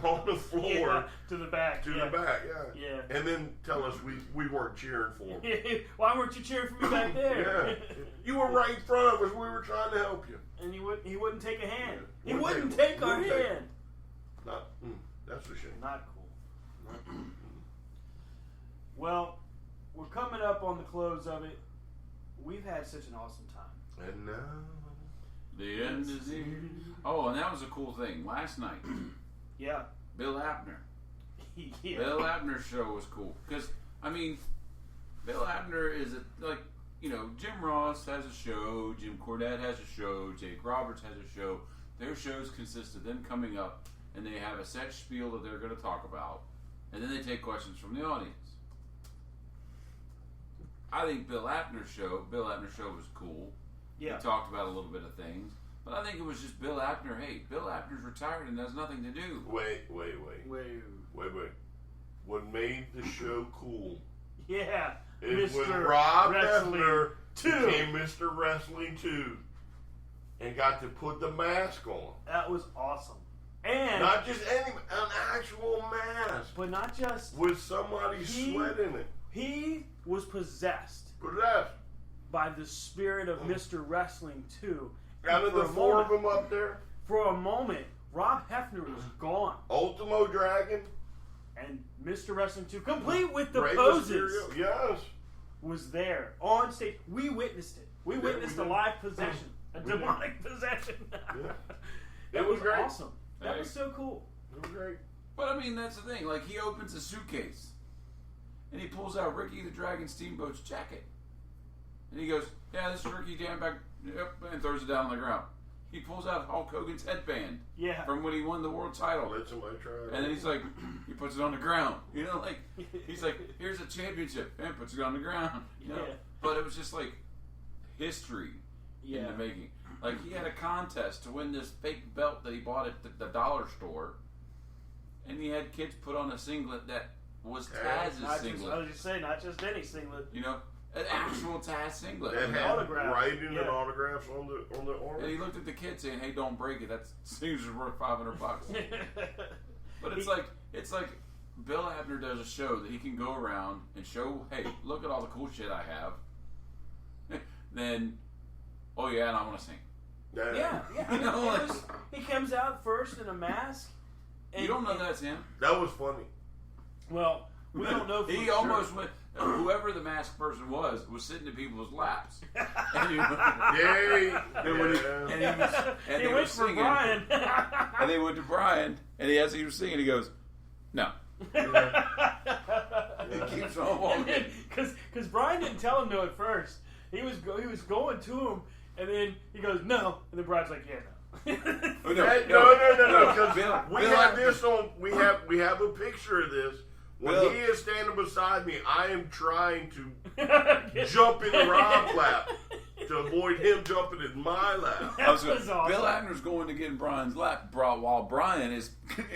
on the floor Yeah, to the back. to yeah. the back. Yeah. And then tell us we weren't cheering for him. Why weren't you cheering for me back there? Yeah, you were right in front of us. We were trying to help you. And he wouldn't take a hand. Yeah. He wouldn't take our Wouldn't take- hand. That's a shame. Not cool. Well, we're coming up on the close of it. We've had such an awesome time. And now, The end is here. Oh, and that was a cool thing. Last night, Yeah. Bill Abner. Yeah. Bill Abner's show was cool. Because, I mean, Bill Abner is Jim Ross has a show, Jim Cornette has a show, Jake Roberts has a show. Their shows consist of them coming up and they have a set spiel that they're going to talk about. And then they take questions from the audience. I think Bill Abner's show was cool. Yeah. He talked about a little bit of things. But I think it was just Bill Abner. Hey, Bill Abner's retired and has nothing to do. Wait. Wait. What made the show cool Yeah. is when Mr. Rob Wrestling Hefner 2. became Mr. Wrestling 2 and got to put the mask on. That was awesome. And Not just an actual mask but not just with somebody's sweat in it. he was possessed Possessed. by the spirit of Mr. Wrestling 2. Out of For the a 4 of moment- them up there, For a moment, Rob Hefner was gone. Ultimo Dragon, And Mr. Wrestling 2, complete with the Rey poses, Mysterio, yes. was there on stage. We witnessed it. We Yeah, witnessed we a did. live possession, a We did. demonic possession. Yeah. That It was great. awesome. That Hey. was so cool. It was great. But I mean, that's the thing. Like, he opens a suitcase and he pulls out Ricky the Dragon Steamboat's jacket. And he goes, "Yeah, this is Ricky Jamback," yep, and throws it down on the ground. He pulls out Hulk Hogan's headband Yeah. from when he won the world title. Let somebody try it. And then he's like, he puts it on the ground. You know, like, he's like, "Here's a championship," and puts it on the ground. You know? Yeah. But it was just like history in Yeah. the making. Like, he had a contest to win this fake belt that he bought at the dollar store. And he had kids put on a singlet that was Taz's Not just, singlet. I was just saying, not just any singlet. You know, an actual Taz singlet. That An had autograph. writing Yeah. and autographs on the And he arm. looked at the kid saying, "Hey, don't break it. That singer's worth $500." But it's like Bill Abner does a show that he can go around and show, "Hey, look at all the cool shit I have." Then, "Oh yeah, and I want to sing." Yeah. You know, It was- he comes out first in a mask. And, You don't know that's him. That was funny. Well, We don't know. For He sure. almost went. Whoever the masked person was sitting in people's laps. And he, and he went for Brian. And they went to Brian, and as he was singing, he goes, "No." He keeps on walking because Brian didn't tell him no at first. He was going to him, and then he goes no, and then Brian's like, yeah, no. Oh, No. Because Bill, we Bill, have this on. We have a picture of this. When Bill. he is standing beside me, I am trying to jump in the Rob's lap to avoid him jumping in my lap. That was awesome. Bill Abner's going to get in Brian's lap while Brian is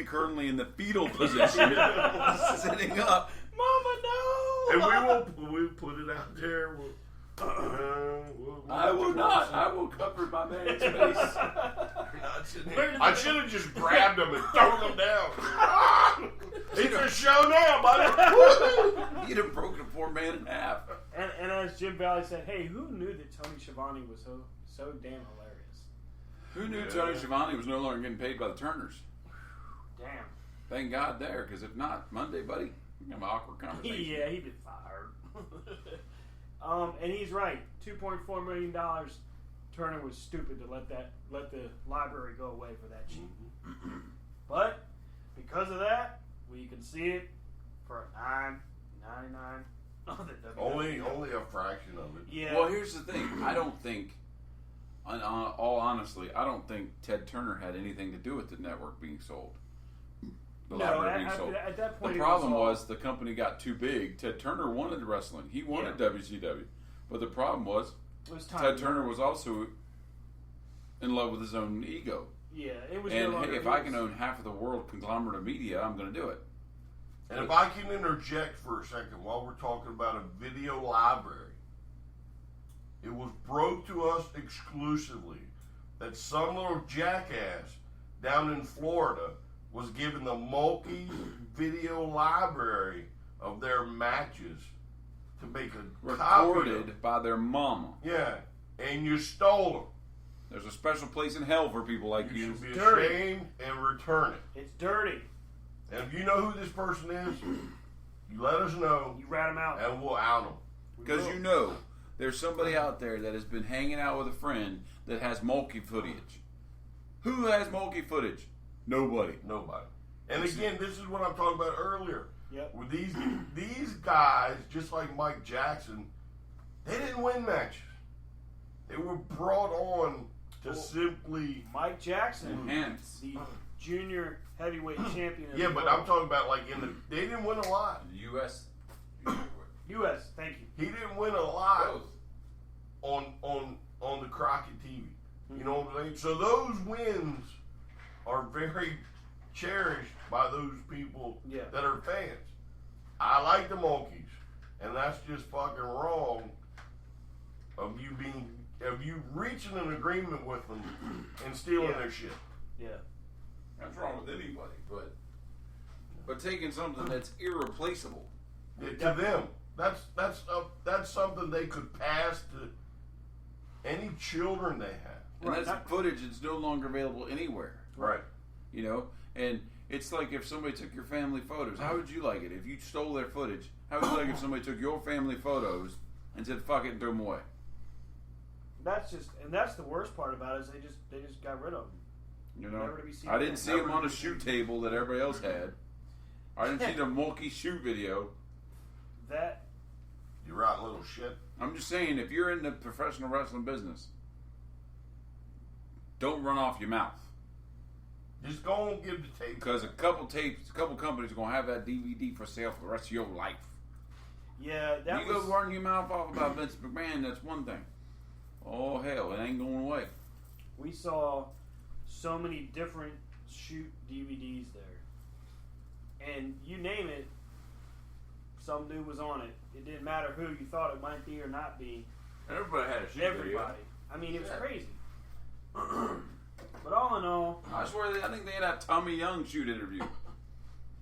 currently in the fetal position, sitting up. Mama, no! And we'll put it out there. I will not. I will cover my man's face. I should have just grabbed him and thrown him down. It's a show now, buddy. You'd have broken a poor man in half. And as Jim Valley said, hey, who knew that Tony Schiavone was so damn hilarious? Who knew Tony Schiavone was no longer getting paid by the Turners? Damn. Thank God there, because if not, Monday, buddy, we have an awkward conversation. Yeah, he'd be fired. And he's right. $2.4 million. Turner was stupid to let the library go away for that cheap. But because of that, we can see it for $9.99 on the WWE. Only a fraction of it. Yeah. Well, here's the thing. I don't think, all honestly, I don't think Ted Turner had anything to do with the network being sold. The library being sold. At that point, the problem was the company got too big. Ted Turner wanted wrestling. He wanted WCW. But the problem was Ted Turner was also in love with his own ego. Yeah, it was. And hey, if I can own half of the world conglomerate of media, I'm going to do it. And if I can interject for a second while we're talking about a video library, it was broke to us exclusively that some little jackass down in Florida was given the Mulkey video library of their matches to make a recorded by their mama. Yeah, and you stole them. There's a special place in hell for people like you. You should be ashamed and return it. It's dirty. And if you know who this person is, you let us know. You rat them out. And we'll out them. Because you know there's somebody out there that has been hanging out with a friend that has Mulkey footage. Who has Mulkey footage? Nobody. And again, this is what I'm talking about earlier. Yep. With these guys, just like Mike Jackson, they didn't win matches. They were brought on to simply Mike Jackson, enhance the junior heavyweight champion. Yeah, but I'm talking about like they didn't win a lot. The U.S. U.S. Thank you. He didn't win a lot on the Crockett TV. You know what I'm saying? So those wins are very cherished by those people that are fans. I like the Monkeys, and that's just fucking wrong of you reaching an agreement with them and stealing their shit. Yeah. That's wrong with anybody, but taking something that's irreplaceable to them, that's something they could pass to any children they have. And that's footage that's no longer available anywhere. Right. You know, and it's like if somebody took your family photos, how would you like it if you stole their footage? How would you like if somebody took your family photos and said fuck it and threw them away? That's the worst part about it is they just got rid of them. You know, I didn't see them on a shoot table that everybody else had. I didn't see the Mulkey shoot video. That you rotten little shit. I'm just saying, if you're in the professional wrestling business, don't run off your mouth. Just go and give the tape. Because a couple companies are going to have that DVD for sale for the rest of your life. Yeah, you go run your mouth off about Vince McMahon, that's one thing. Oh, hell, it ain't going away. We saw so many different shoot DVDs there. And you name it, some dude was on it. It didn't matter who you thought it might be or not be. Everybody had a shoot Everybody. video. I mean, it was crazy. But all in all, I swear, I think they had a Tommy Young shoot interview.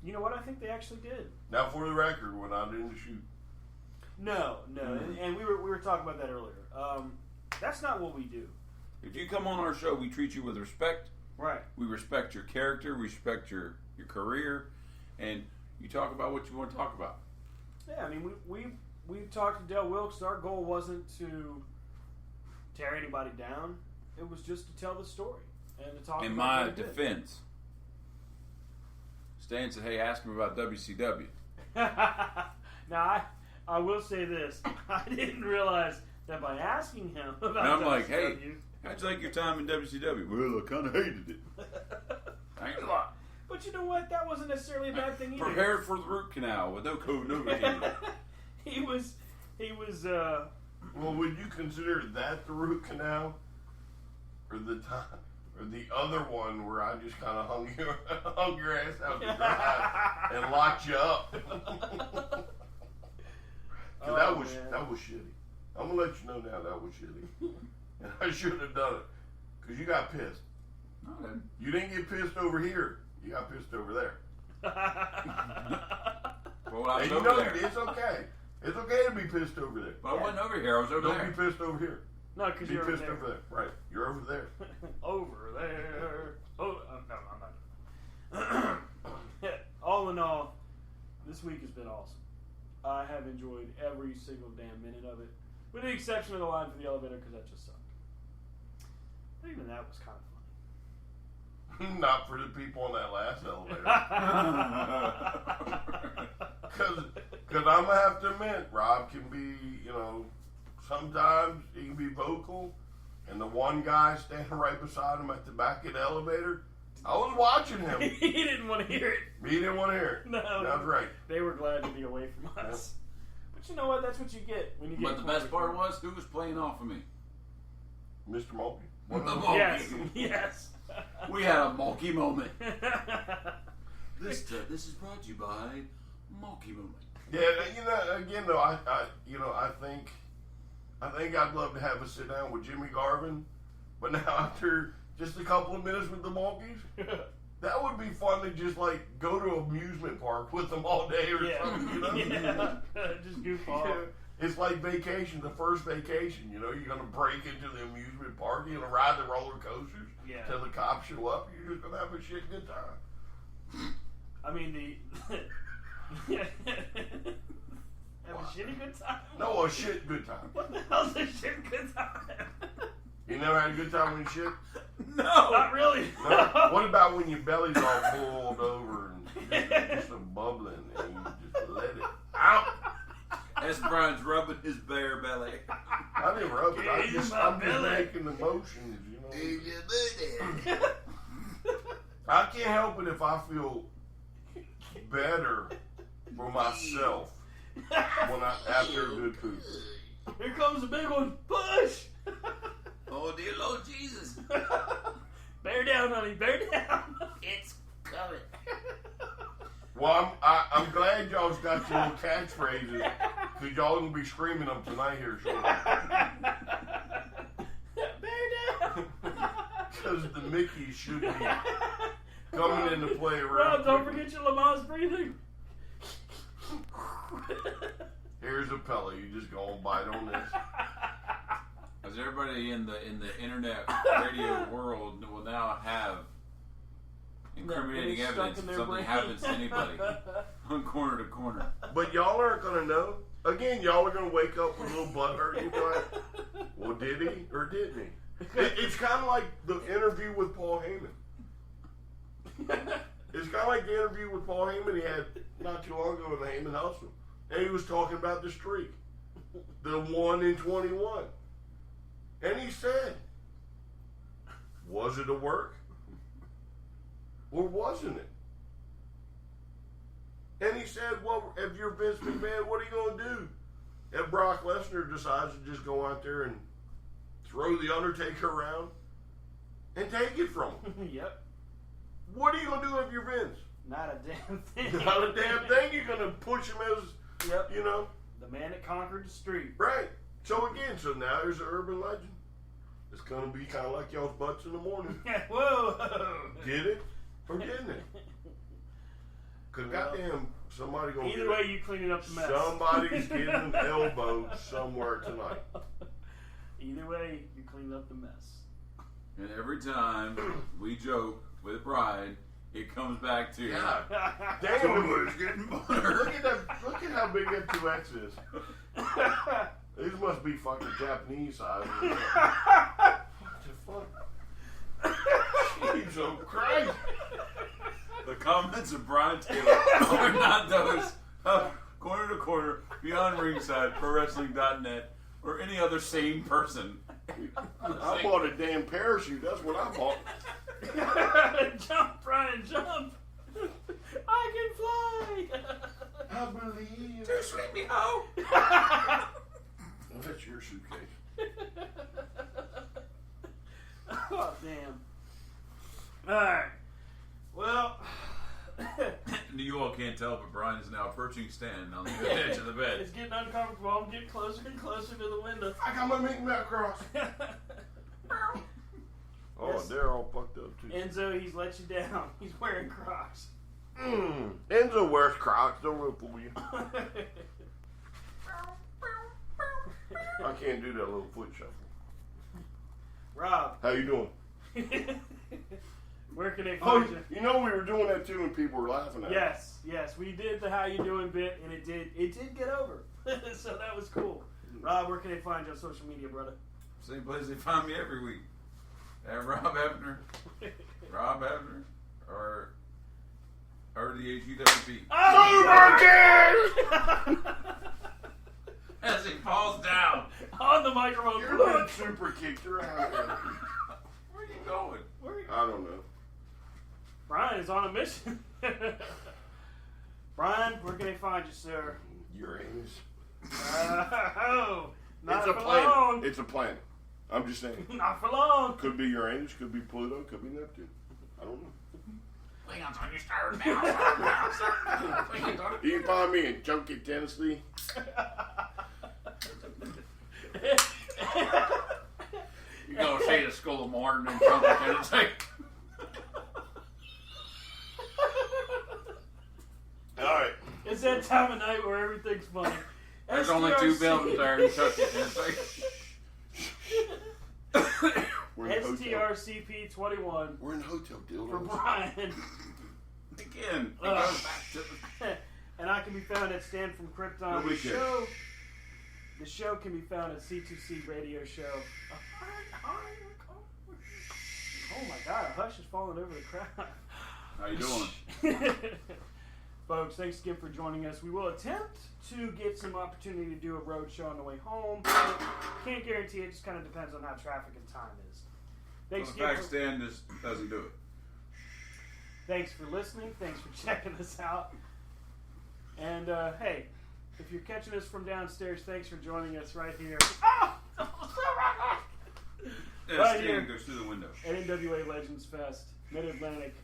You know what? I think they actually did. Now, for the record, we're not in the shoot. No, and we were talking about that earlier. That's not what we do. If you come on our show, we treat you with respect. Right. We respect your character. We respect your career, and you talk about what you want to talk about. we've talked to Del Wilkes. Our goal wasn't to tear anybody down. It was just to tell the story and to talk. In about my what they did. defense, Stan said, "Hey, ask him about WCW." Now I will say this: I didn't realize that by asking him about And I'm WCW, like, "Hey, how'd you like your time in WCW?" Well, I kind of hated it. Thanks a lot. But you know what? That wasn't necessarily a bad thing either. Prepared for the root canal with no code, no vacation. He was. Well, would you consider that the root canal, or the time, or the other one where I just kind of hung your ass out to dry and locked you up? That was shitty. I'm gonna let you know now that was shitty, and I should have done it because you got pissed. Okay. You didn't get pissed over here. You got pissed over there. Well, I was And you over know there. it's okay. It's okay to be pissed over there. But I wasn't over here. I was over Don't there. be pissed over here. No, because Be you're pissed over over there. Right. You're over there. over there. Oh no, I'm not. All in all, this week has been awesome. I have enjoyed every single damn minute of it, with the exception of the line for the elevator because that just sucked. But even that was kind of funny. Not for the people on that last elevator. Because I'm going to have to admit, Rob can be, sometimes he can be vocal. And the one guy standing right beside him at the back of the elevator, I was watching him. He didn't want to hear it. He didn't want to hear it. No. That's right. They were glad to be away from us. But you know what? That's what you get when you get. But the best part was, who was playing off of me? Mr. Mulkey. The Mulkey. Yes. We had a Mulkey moment. This is brought to you by Mulkey moment. Yeah, again though, I think I'd love to have a sit down with Jimmy Garvin, but now after just a couple of minutes with the Mulkeys, that would be fun to just like go to an amusement park with them all day or something, Yeah. Just goof off. It's like vacation, the first vacation, you're gonna break into the amusement park, you're gonna ride the roller coasters till the cops show up, you're just gonna have a shit good time. I mean have a shitty good time? No, a shit good time. What the hell's a shit good time? You never had a good time when you shit? No. Not really. No? What about when your belly's all boiled over and just a bubbling and you just let it out? As Brian's rubbing his bare belly. I didn't rub it. I'm just belly. making the motions, I can't help it if I feel better for myself after a good poop. Here comes a big one. Push! Oh, dear Lord Jesus. Bear down, honey. Bear down. It's coming. Well, I'm glad y'all's got your little catchphrases because y'all gonna be screaming them tonight here shortly. Bear down. Because the Mickeys should be coming into play around. Rob, don't forget your Lamar's breathing. Here's a Pella. You just go and bite on this. As everybody in the internet radio world will now have incriminating It's stuck evidence in if their something brain. happens to anybody on corner to corner. But y'all aren't gonna know. Again, y'all are gonna wake up with a little butthurt. You'll be like, well, did he or didn't he? It's kind of like the interview with Paul Heyman. It's kind of like the interview with Paul Heyman he had not too long ago in the Heyman Hustle. And he was talking about the streak. The 1 in 21. And he said, was it a work? Or wasn't it? And he said, well, if you're Vince McMahon, what are you going to do? If Brock Lesnar decides to just go out there and throw The Undertaker around and take it from him. Yep. What are you going to do if you're Vince? Not a damn thing. Not a damn thing. You're going to push him as, Yep. The man that conquered the street. Right. So again, now there's an urban legend. It's going to be kind of like y'all's butts in the morning. Whoa. Did it or didn't it? Because goddamn, somebody going to Either way, you cleaning up the mess. Somebody's getting an elbow somewhere tonight. Either way, you clean up the mess. And every time we joke with Brian, it comes back to Yeah. Damn, somebody's getting butter. look at how big that 2X is. These must be fucking Japanese size. What the fuck? Jesus Christ. The comments of Brian Taylor are not those of Corner to Corner, Beyond Ringside, ProWrestling.net, or any other sane person. I bought a damn parachute. That's what I bought. Jump, Brian, jump! I can fly! I believe. Too sleepy hoe. That's your suitcase. Oh, damn. Alright. Well, You all can't tell, but Brian is now approaching Stan on the edge of the bed. it's getting uncomfortable. I'm getting closer and closer to the window. I got my Mickey Mouse cross. Oh, Yes. they're all fucked up too. Enzo, he's let you down. He's wearing Crocs. Enzo wears Crocs. Don't let fool you. I can't do that little foot shuffle. Rob, How you doing? where can they Oh, find you? you know we were doing that too, and people were laughing at us. Yes, we did the how you doing bit, and it did get over. So that was cool. Rob, where can they find you on social media, brother? Same place they find me every week. At Rob Ebner, or RDHUWP. Oh, As he falls down. on the microphone. You're not super kicked around. Where are you going? I don't know. Brian is on a mission. Brian, where can they find you, sir? Uranus. Oh, not It's a for planet. long. It's a planet. I'm just saying. Not for long. Could be Uranus, could be Pluto, could be Neptune. I don't know. Leon's on your stars now. You can find me in Chunky, Tennessee. You go see the School of Martin in Trumbull, Tennessee. Alright. It's that time of night where everything's funny. There's only two STRC buildings there in Kentucky, Tennessee. We're in a hotel. STRCP 21 We're in a hotel, for dildos. Brian. Again, it goes back to And I can be found at Stand from Krypton. Nobody The cares. show, the show can be found at C2C Radio Show. Oh my God, a hush is falling over the crowd. How you doing? Folks, thanks again for joining us. We will attempt to get some opportunity to do a road show on the way home. Can't guarantee it, just kind of depends on how traffic and time is. Thanks In again fact, for, Stan just doesn't do it. thanks for listening. Thanks for checking us out. And hey, if you're catching us from downstairs, thanks for joining us right here. Yeah, Right Stan here. goes through the window. At NWA Legends Fest, Mid-Atlantic.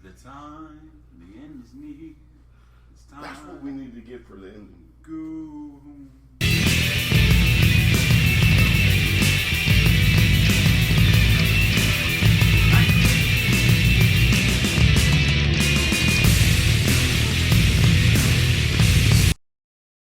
The time, the end is near. It's time. That's what we need to get for the ending. Go home.